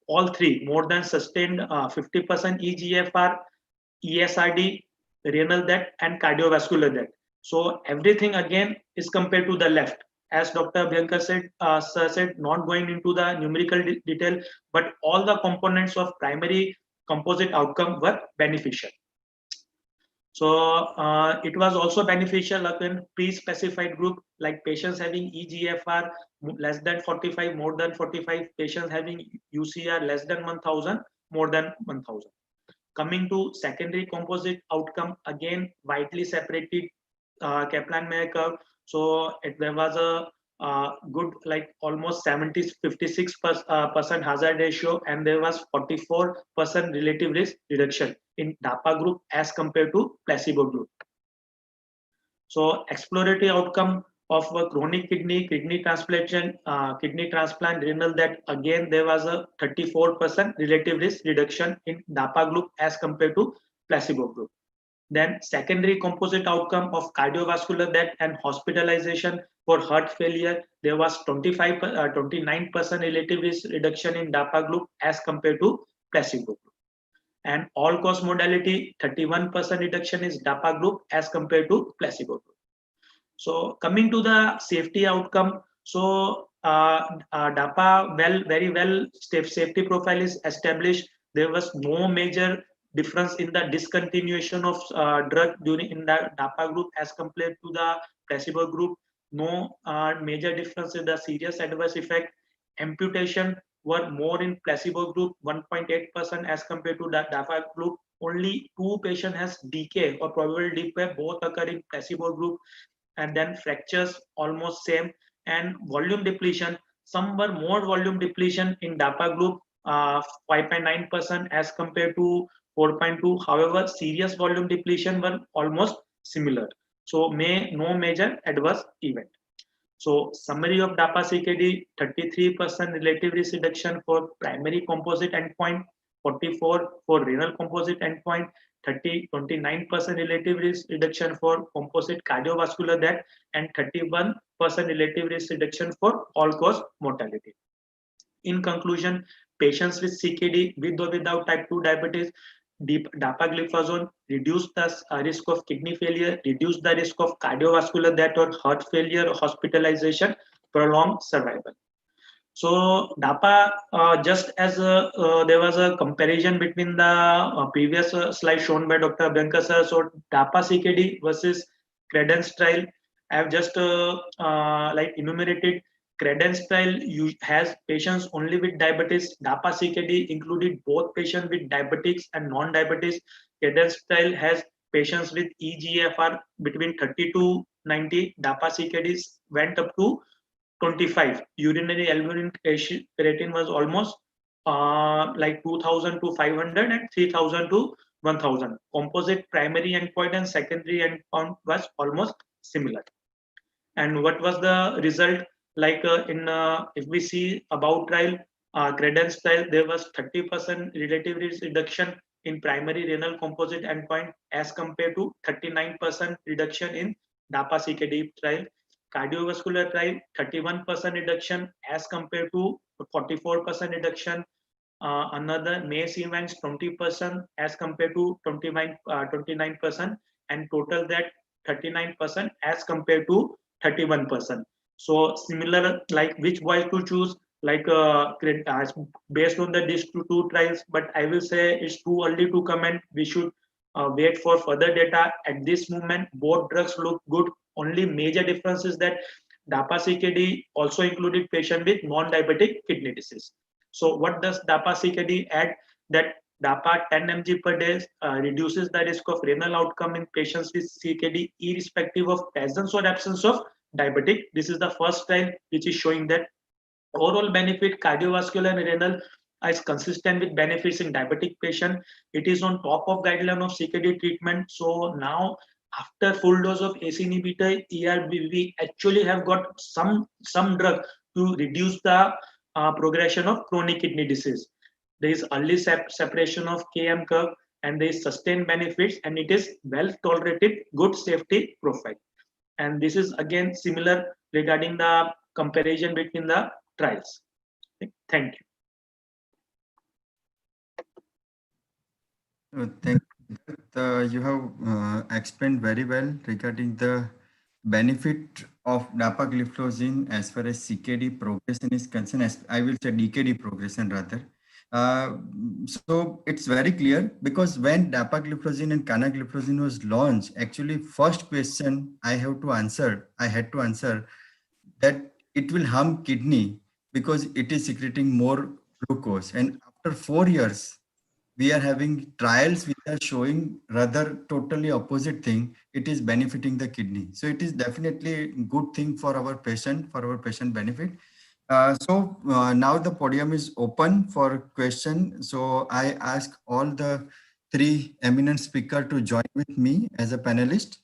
all three, more than sustained 50% EGFR, ESRD, renal death and cardiovascular death. So everything again is compared to the left. As Dr. Abhyankar said, not going into the numerical detail, but all the components of primary composite outcome were beneficial. So it was also beneficial in pre-specified group, like patients having EGFR less than 45, more than 45, patients having UCR less than 1000, more than 1000. Coming to secondary composite outcome, again widely separated Kaplan-Meier curve. So there was a good, like almost 56% hazard ratio, and there was 44% relative risk reduction in DAPA group as compared to placebo group. So exploratory outcome of a chronic kidney transplant, renal, that again there was a 34% relative risk reduction in DAPA group as compared to placebo group. Then secondary composite outcome of cardiovascular death and hospitalization for heart failure, there was 29% relative risk reduction in DAPA group as compared to placebo group. And all cause modality, 31% reduction is DAPA group as compared to placebo group. So coming to the safety outcome, so DAPA very well safety profile is established. There was no major difference in the discontinuation of drug during in the DAPA group as compared to the placebo group. No major difference in the serious adverse effect. Amputation were more in placebo group, 1.8% as compared to the DAPA group. Only 2 patients has decay or probable decay, both occur in placebo group. And then fractures almost same, and volume depletion, some were more volume depletion in DAPA group, 5.9% as compared to 4.2. However, serious volume depletion were almost similar, so no major adverse event. So summary of DAPA CKD, 33% relative risk reduction for primary composite endpoint, 44 for renal composite endpoint, 29% relative risk reduction for composite cardiovascular death, and 31% relative risk reduction for all-cause mortality. In conclusion, patients with CKD with or without type 2 diabetes, dapagliflozin reduce the risk of kidney failure, reduce the risk of cardiovascular death or heart failure, hospitalization, prolonged survival. So DAPA, just as there was a comparison between the previous slide shown by Dr. Abhyankar sir, so DAPA CKD versus CREDENCE trial, I have just like enumerated. CREDENCE trial has patients only with diabetes. DAPA CKD included both patients with diabetics and non-diabetics. CREDENCE trial has patients with eGFR between 30 to 90. DAPA CKD went up to 25. Urinary albumin creatinine was almost like 2000 to 500 and 3000 to 1000. Composite primary endpoint and secondary endpoint was almost similar. And what was the result? Like if we see about trial, CREDENCE trial, there was 30% relative risk reduction in primary renal composite endpoint as compared to 39% reduction in DAPA CKD trial. Cardiovascular trial, 31% reduction as compared to 44% reduction. Another MACE events, 20% as compared to 29%, and total that 39% as compared to 31%. So similar, like which voice to choose, like based on these two trials, but I will say it's too early to comment. We should wait for further data. At this moment, both drugs look good. Only major difference is that DAPA CKD also included patient with non-diabetic kidney disease. So what does DAPA CKD add? That DAPA 10 mg per day reduces the risk of renal outcome in patients with CKD irrespective of presence or absence of diabetic. This is the first trial which is showing that overall benefit cardiovascular and renal is consistent with benefits in diabetic patient. It is on top of guideline of CKD treatment. So now after full dose of ACE inhibitor, we actually have got some drug to reduce the progression of chronic kidney disease. There is early separation of KM curve, and there is sustained benefits, and it is well tolerated, good safety profile. And this is again similar regarding the comparison between the trials. Thank you. Thank you. You have explained very well regarding the benefit of dapagliflozin as far as CKD progression is concerned, as I will say DKD progression rather. So it's very clear, because when dapagliflozin and canagliflozin was launched, actually first question I had to answer that it will harm kidney because it is secreting more glucose. And after 4 years, we are having trials which are showing rather totally opposite thing. It is benefiting the kidney. So it is definitely a good thing for our patient benefit. So now the podium is open for question. So I ask all the 3 eminent speakers to join with me as a panelist.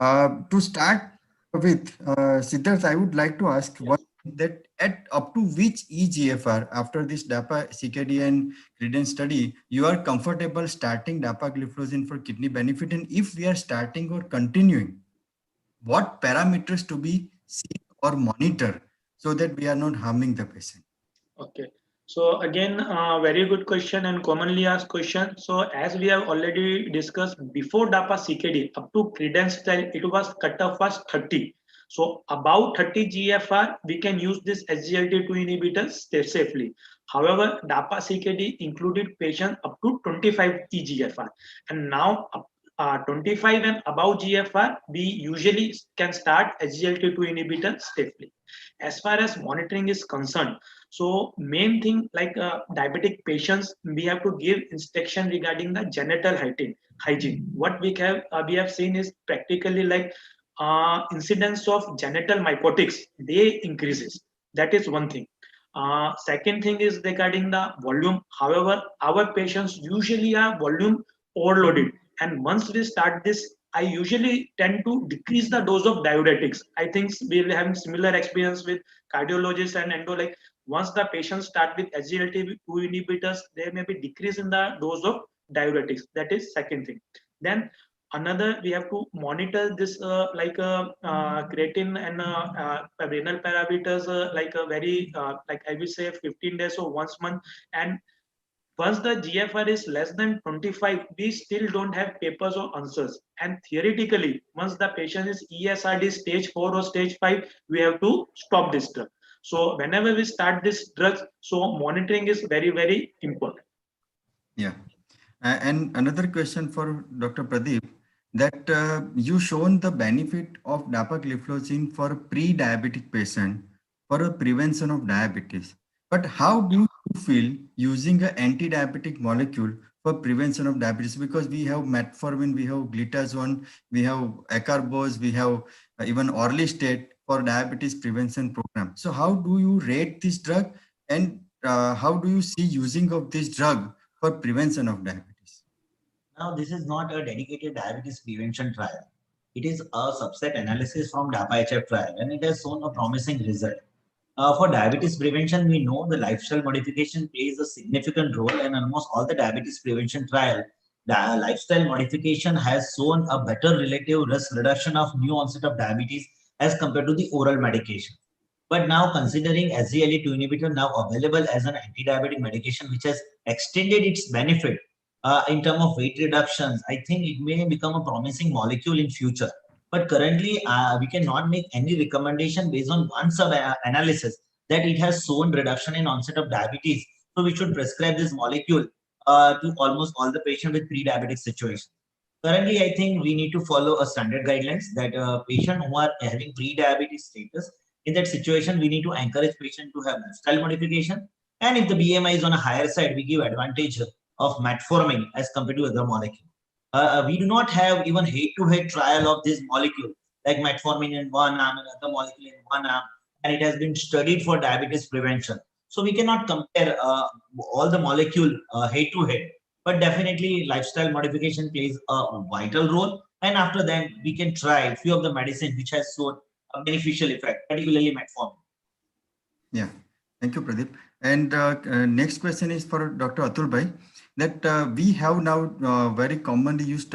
To start with, Siddharth, I would like to ask, what that at up to which eGFR after this DAPA CKD and Credence study, you are comfortable starting dapagliflozin for kidney benefit, and if we are starting or continuing, what parameters to be seen or monitor so that we are not harming the patient? Okay. So again, very good question and commonly asked question. So as we have already discussed before DAPA CKD, up to Credence style, it was cutoff was 30. So about 30 GFR, we can use this SGLT2 inhibitors safely. However, DAPA CKD included patients up to 25 eGFR, and now 25 and above GFR, we usually can start SGLT2 inhibitors safely. As far as monitoring is concerned, so main thing like diabetic patients, we have to give instruction regarding the genital hygiene. What we have seen is practically like incidence of genital mycotics, they increases. That is one thing. Second thing is regarding the volume. However, our patients usually are volume overloaded, and once we start this, I usually tend to decrease the dose of diuretics. I think we will have similar experience with cardiologists and endo. Like once the patients start with SGLT2 inhibitors, there may be decrease in the dose of diuretics. That is second thing. Then another, we have to monitor this creatine and renal parameters like a very like I will say 15 days or once month. And once the GFR is less than 25, we still don't have papers or answers. And theoretically, once the patient is ESRD stage 4 or stage 5, we have to stop this drug. So whenever we start this drug, so monitoring is very, very important. Yeah. And another question for Dr. Pradeep, that you shown the benefit of dapagliflozin for pre-diabetic patient for a prevention of diabetes. But how do you feel using an anti-diabetic molecule for prevention of diabetes? Because we have metformin, we have glitazone, we have acarbose, we have even orlistat for diabetes prevention program. So how do you rate this drug, and how do you see using of this drug for prevention of diabetes? Now, this is not a dedicated diabetes prevention trial. It is a subset analysis from DAPA-HF trial, and it has shown a promising result. For diabetes prevention, we know the lifestyle modification plays a significant role, and almost all the diabetes prevention trial, the lifestyle modification has shown a better relative risk reduction of new onset of diabetes as compared to the oral medication. But now, considering SGLT2 inhibitor now available as an anti-diabetic medication, which has extended its benefit in terms of weight reductions, I think it may become a promising molecule in future. But currently, we cannot make any recommendation based on one sub-analysis that it has shown reduction in onset of diabetes. So we should prescribe this molecule to almost all the patients with pre-diabetic situation. Currently, I think we need to follow a standard guidelines that patients who are having pre-diabetes status, in that situation, we need to encourage patients to have lifestyle modification. And if the BMI is on a higher side, we give advantage of metformin as compared to other molecules. We do not have even head-to-head trial of this molecule, like metformin in one arm and other molecule in one arm, and it has been studied for diabetes prevention. So we cannot compare all the molecule head-to-head, but definitely lifestyle modification plays a vital role. And after that, we can try a few of the medicine which has shown a beneficial effect, particularly metformin. Yeah, thank you, Pradeep. And next question is for Dr. Atul Bhai, that we have now very commonly used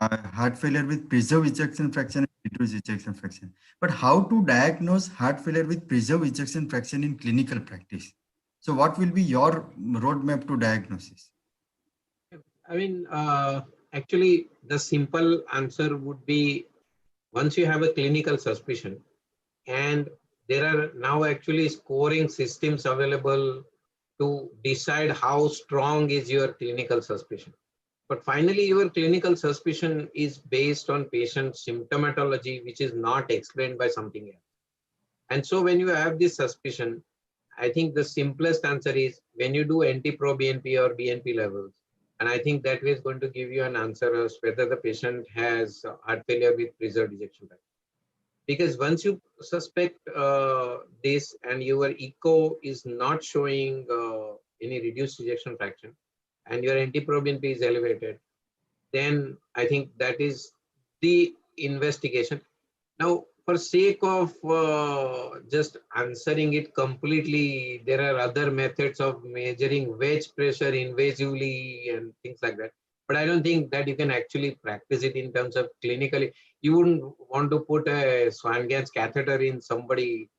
heart failure with preserved ejection fraction and reduced ejection fraction. But how to diagnose heart failure with preserved ejection fraction in clinical practice? So what will be your roadmap to diagnosis? I mean, actually, the simple answer would be, once you have a clinical suspicion, and there are now actually scoring systems available to decide how strong is your clinical suspicion. But finally, your clinical suspicion is based on patient symptomatology, which is not explained by something else. And so when you have this suspicion, I think the simplest answer is when you do NT-proBNP or BNP levels. And I think that is going to give you an answer as whether the patient has heart failure with preserved ejection fraction. Because once you suspect this and your echo is not showing any reduced ejection fraction and your NT-proBNP is elevated, then I think that is the investigation. Now, for sake of just answering it completely, there are other methods of measuring wedge pressure invasively and things like that. But I don't think that you can actually practice it in terms of clinically. You wouldn't want to put a Swan-Ganz catheter in somebody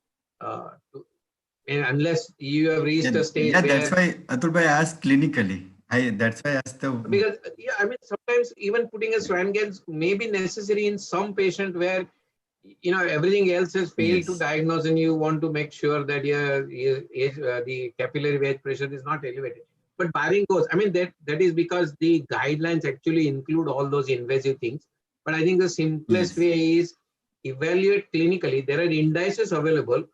unless you have reached a stage where. That's why Atul bhai asked clinically. That's why I asked the. Because I mean, sometimes even putting a Swan-Ganz may be necessary in some patient where everything else has failed to diagnose, and you want to make sure that the capillary wedge pressure is not elevated. But barring those, I mean, that is because the guidelines actually include all those invasive things. But I think the simplest way is evaluate clinically. There are indices available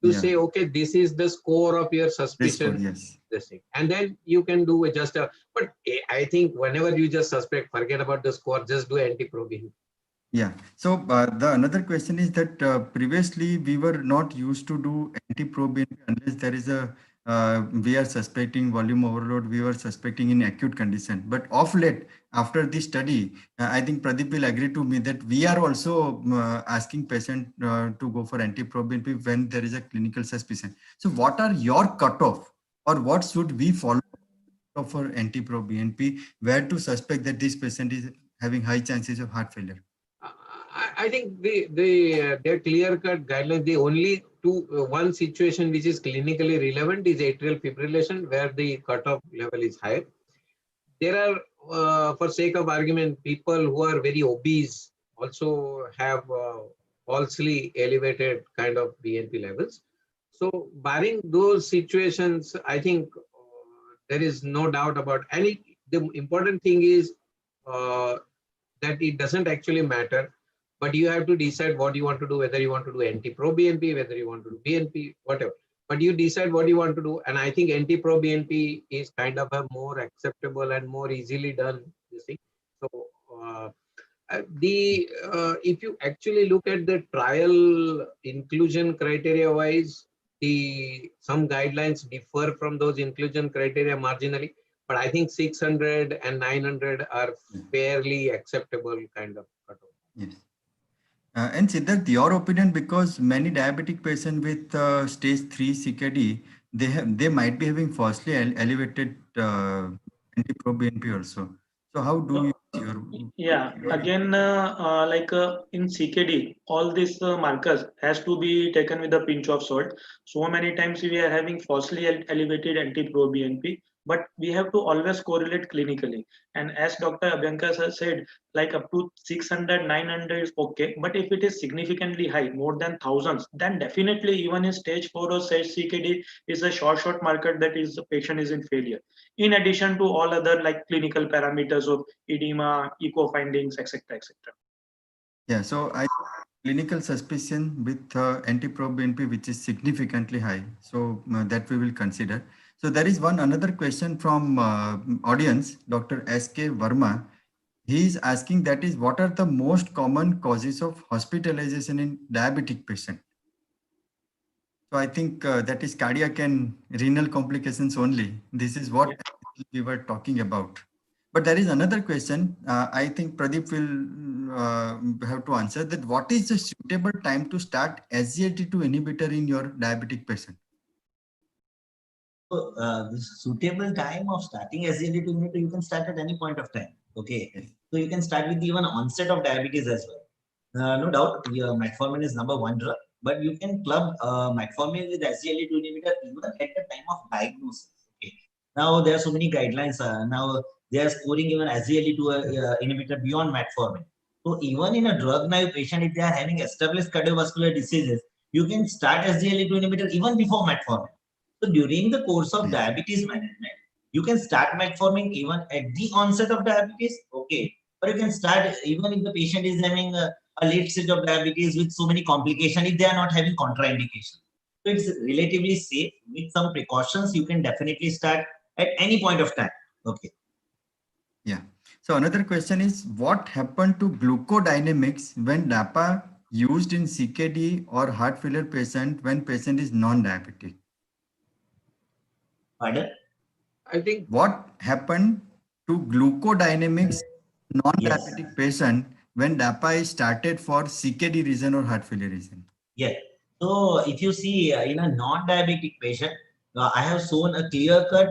to say, okay, this is the score of your suspicion. This thing. And then you can do but I think whenever you just suspect, forget about the score, just do anti-proBNP. Yeah. So the another question is that previously we were not used to do anti-proBNP unless there is we are suspecting volume overload, we were suspecting in acute condition. But of late, after this study, I think Pradeep will agree to me that we are also asking patient to go for anti-proBNP when there is a clinical suspicion. So what are your cutoff, or what should we follow for anti-proBNP, where to suspect that this patient is having high chances of heart failure? I think the clear-cut guidelines, the only one situation which is clinically relevant is atrial fibrillation, where the cutoff level is higher. There are, for sake of argument, people who are very obese also have falsely elevated kind of BNP levels. So barring those situations, I think there is no doubt about any. The important thing is that it doesn't actually matter, but you have to decide what you want to do, whether you want to do anti-proBNP, whether you want to do BNP, whatever. But you decide what you want to do. And I think anti-proBNP is kind of a more acceptable and more easily done thing. So if you actually look at the trial inclusion criteria wise, some guidelines differ from those inclusion criteria marginally, but I think 600 and 900 are fairly acceptable kind of cutoff. Yes. And Siddharth, your opinion, because many diabetic patients with stage 3 CKD, they might be having falsely elevated anti-proBNP also. So how do you? Again, in CKD, all these markers has to be taken with a pinch of salt. So many times we are having falsely elevated anti-proBNP, but we have to always correlate clinically. And as Dr. Abhyankar said, like up to 600, 900 is okay. But if it is significantly high, more than thousands, then definitely even in stage 4 or stage CKD is a short marker that is the patient is in failure. In addition to all other like clinical parameters of edema, echo findings, etc., etc. Yeah, so I clinical suspicion with anti-proBNP, which is significantly high. So that we will consider. So there is another question from audience, Dr. S.K. Verma. He is asking, that is, what are the most common causes of hospitalization in diabetic patient? So I think that is cardiac and renal complications only. This is what we were talking about. But there is another question. I think Pradeep will have to answer that. What is the suitable time to start SGLT2 inhibitor in your diabetic patient? So the suitable time of starting SGLT2 inhibitor, you can start at any point of time. Okay. Yes. So you can start with even onset of diabetes as well. No doubt, metformin is number one drug, but you can club metformin with SGLT2 inhibitor even at the time of diagnosis. Okay. Now there are so many guidelines. Now they are scoring even SGLT2 inhibitor beyond metformin. So even in a drug-naive patient, if they are having established cardiovascular diseases, you can start SGLT2 inhibitor even before metformin. So during the course of diabetes management, you can start metformin even at the onset of diabetes, okay. Or you can start even if the patient is having a late stage of diabetes with so many complications, if they are not having contraindication. So it's relatively safe. With some precautions, you can definitely start at any point of time, okay. Yeah. So another question is, what happened to glucodynamics when DAPA used in CKD or heart failure patient when patient is non-diabetic? Pardon? I think what happened to glucodynamics non-diabetic patient when DAPA is started for CKD reason or heart failure reason? Yeah. So if you see in a non-diabetic patient, I have shown a clear-cut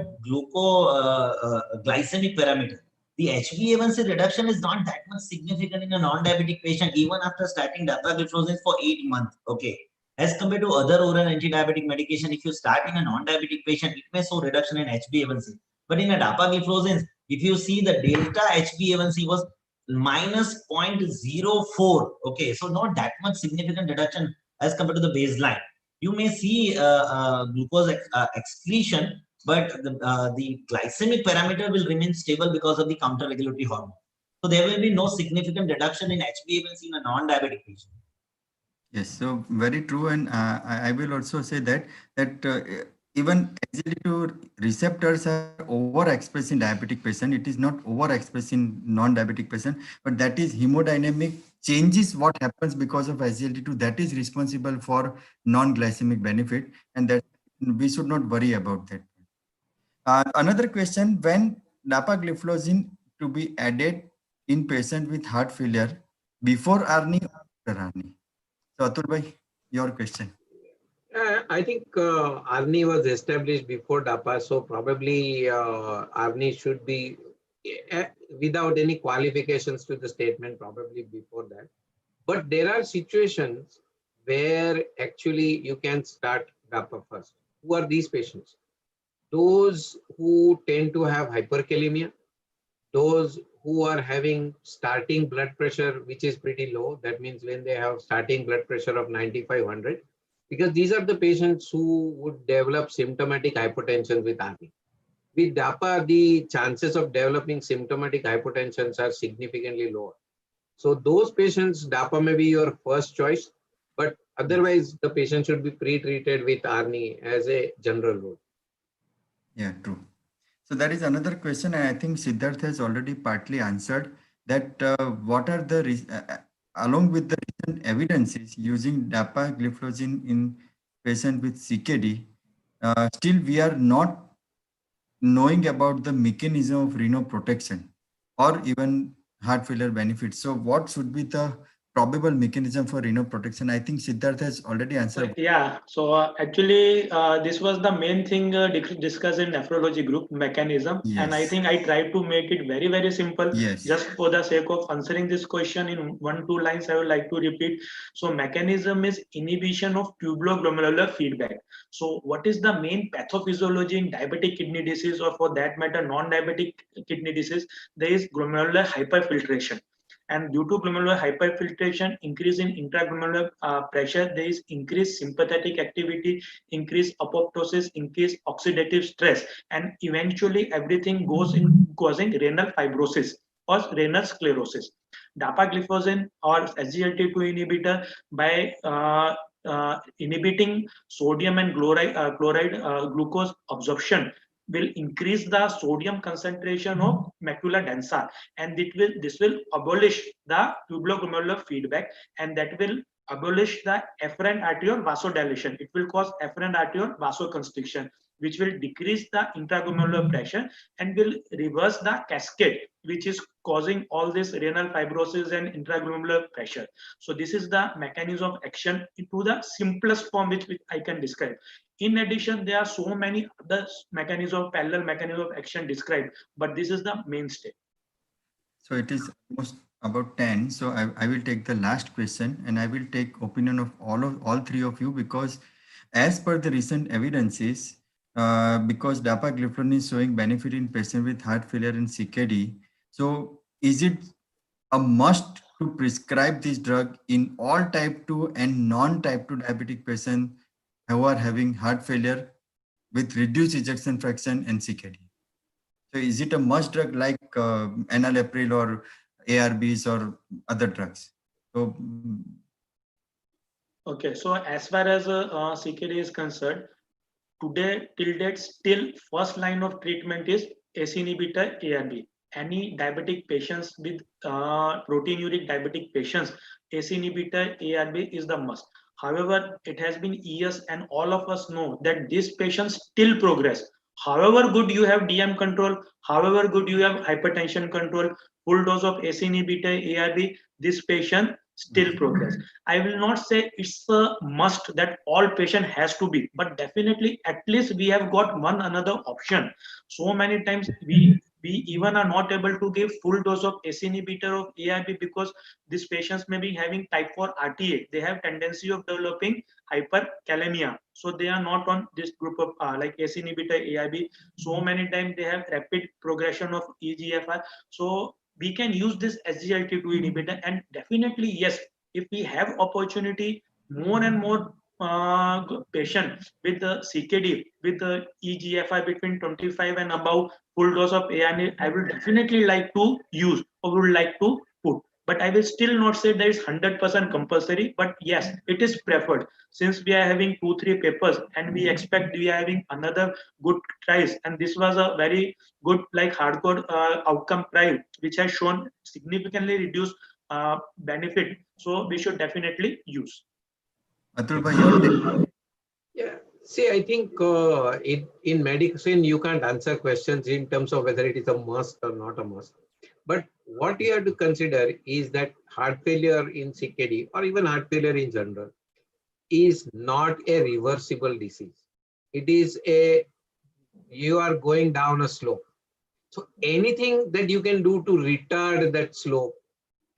glycemic parameter. The HbA1c reduction is not that much significant in a non-diabetic patient, even after starting dapagliflozin for 8 months. Okay. As compared to other oral anti-diabetic medication, if you start in a non-diabetic patient, it may show reduction in HbA1c. But in a dapagliflozin, if you see the delta HbA1c was minus 0.04. Okay, so not that much significant reduction as compared to the baseline. You may see glucose excretion, but the glycemic parameter will remain stable because of the counter-regulatory hormone. So there will be no significant reduction in HbA1c in a non-diabetic patient. Yes, so very true, and I will also say that even SGLT2 receptors are overexpressed in diabetic patient. It is not overexpressed in non-diabetic patient, but that is hemodynamic changes what happens because of SGLT2 that is responsible for non-glycemic benefit, and that we should not worry about that. Another question: when dapagliflozin to be added in patient with heart failure before ARNI or after ARNI? So Atul bhai, your question. I think ARNI was established before DAPA, so probably ARNI should be without any qualifications to the statement, probably before that. But there are situations where actually you can start DAPA first. Who are these patients? Those who tend to have hyperkalemia, those who are having starting blood pressure which is pretty low, that means when they have starting blood pressure of 9500, because these are the patients who would develop symptomatic hypertension with ARNI. With DAPA, the chances of developing symptomatic hypertension are significantly lower. So those patients, DAPA may be your first choice, but otherwise the patient should be pre-treated with ARNI as a general rule. Yeah, true. So that is another question, and I think Siddharth has already partly answered that. What are the along with the recent evidences using dapagliflozin in patient with CKD, still we are not knowing about the mechanism of renal protection or even heart failure benefits. So what should be the probable mechanism for renal protection? I think Siddharth has already answered. Yeah, so actually this was the main thing discussed in nephrology group, mechanism. Yes. And I think I tried to make it very, very simple. Yes. Just for the sake of answering this question in 1-2 lines, I would like to repeat. So mechanism is inhibition of tubuloglomerular feedback. So what is the main pathophysiology in diabetic kidney disease, or for that matter non-diabetic kidney disease? There is glomerular hyperfiltration. And due to glomerular hyperfiltration, increase in intraglomerular pressure, there is increased sympathetic activity, increased apoptosis, increased oxidative stress, and eventually everything goes in causing renal fibrosis or renal sclerosis. Dapagliflozin or SGLT2 inhibitor, by inhibiting sodium and chloride glucose absorption, will increase the sodium concentration of macula densa, and this will abolish the tubuloglomerular feedback, and that will abolish the afferent arteriole vasodilation. It will cause afferent arteriole vasoconstriction, which will decrease the intraglomerular pressure and will reverse the cascade which is causing all this renal fibrosis and intraglomerular pressure. So this is the mechanism of action into the simplest form which I can describe. In addition, there are so many other mechanisms, parallel mechanism of action described, but this is the mainstay. So it is almost about 10. So I will take the last question, and I will take opinion of all three of you, because as per the recent evidences, because dapagliflozin is showing benefit in patients with heart failure and CKD. So is it a must to prescribe this drug in all type 2 and non-type 2 diabetic patients who are having heart failure with reduced ejection fraction and CKD? So is it a must drug like enalapril or ARBs or other drugs? So okay, so as far as CKD is concerned, today till date still first line of treatment is ACE inhibitor, ARB. Any diabetic patients with proteinuric diabetic patients, ACE inhibitor, ARB is the must. However, it has been years and all of us know that these patients still progress. However good you have DM control, however good you have hypertension control, full dose of ACE inhibitor, ARB, this patient still progress. I will not say it's a must that all patient has to be, but definitely at least we have got one another option. So many times we even are not able to give full dose of ACE inhibitor of AIB because these patients may be having type 4 RTA. They have tendency of developing hyperkalemia. So they are not on this group of like ACE inhibitor AIB. So many times they have rapid progression of EGFR. So we can use this SGLT2 inhibitor, and definitely yes, if we have opportunity, more and more patient with the CKD with the EGFR between 25 and above, full dose of AIB, I will definitely like to use or would like to put. But I will still not say that it's 100% compulsory. But yes, it is preferred since we are having 2-3 papers and we expect we are having another good trials. And this was a very good like hardcore outcome trial which has shown significantly reduced benefit. So we should definitely use. Atul bhai, your take? Yeah. See, I think in medicine, you can't answer questions in terms of whether it is a must or not a must. But what you have to consider is that heart failure in CKD or even heart failure in general is not a reversible disease. It is you are going down a slope. So anything that you can do to retard that slope,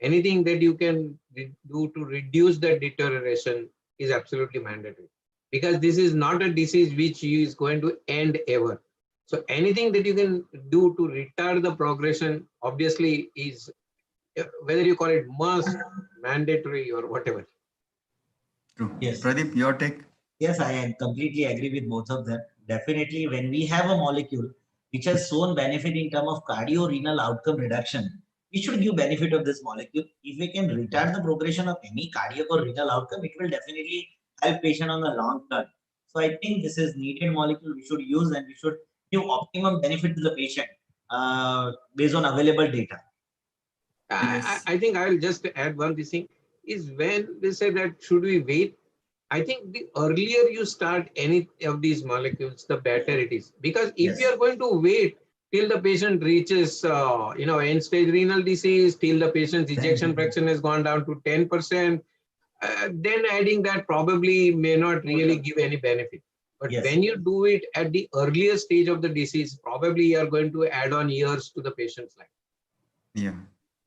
anything that you can do to reduce the deterioration is absolutely mandatory, because this is not a disease which is going to end ever. So anything that you can do to retard the progression obviously is, whether you call it must, mandatory or whatever. True. Yes. Pradeep, your take? Yes, I completely agree with both of them. Definitely, when we have a molecule which has shown benefit in terms of cardio-renal outcome reduction, we should give benefit of this molecule. If we can retard the progression of any cardiac or renal outcome, it will definitely help patient on the long term. So I think this is needed molecule we should use, and we should give optimum benefit to the patient based on available data. I think I'll just add one thing is when they say that should we wait, I think the earlier you start any of these molecules, the better it is. Because if you are going to wait till the patient reaches, end stage renal disease, till the patient's ejection fraction has gone down to 10%, then adding that probably may not really give any benefit. But when you do it at the earlier stage of the disease, probably you are going to add on years to the patient's life. Yeah.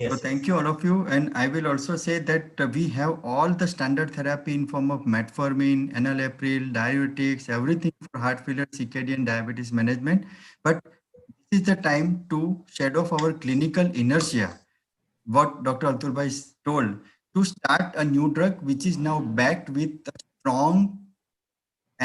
So thank you all of you. And I will also say that we have all the standard therapy in form of metformin, enalapril, diuretics, everything for heart failure, CKD and diabetes management. But this is the time to shed off our clinical inertia. What Dr. Atul bhai told, to start a new drug which is now backed with strong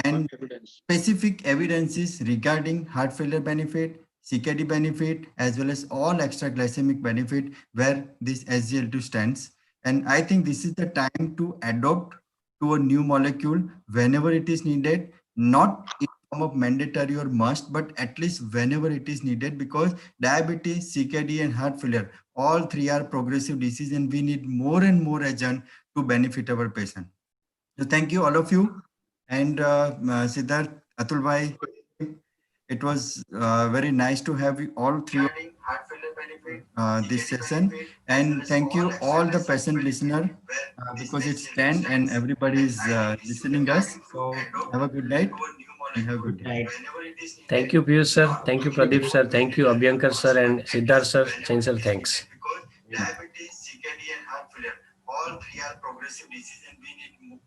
and specific evidences regarding heart failure benefit, CKD benefit, as well as all extra glycemic benefit where this SGLT2 stands. And I think this is the time to adopt to a new molecule whenever it is needed, not in form of mandatory or must, but at least whenever it is needed, because diabetes, CKD and heart failure, all three are progressive disease and we need more and more agent to benefit our patient. So thank you all of you. And Siddharth, Atul bhai, it was very nice to have you all three this session. And thank you all the patient listener because it's 10 and everybody is listening us. So have a good night and have a good day. Thank you, Piyush sir. Thank you, Pradeep sir. Thank you, Abhyankar sir and Siddharth sir. Chain sir, thanks. Because diabetes, CKD and heart failure, all three are progressive disease and we need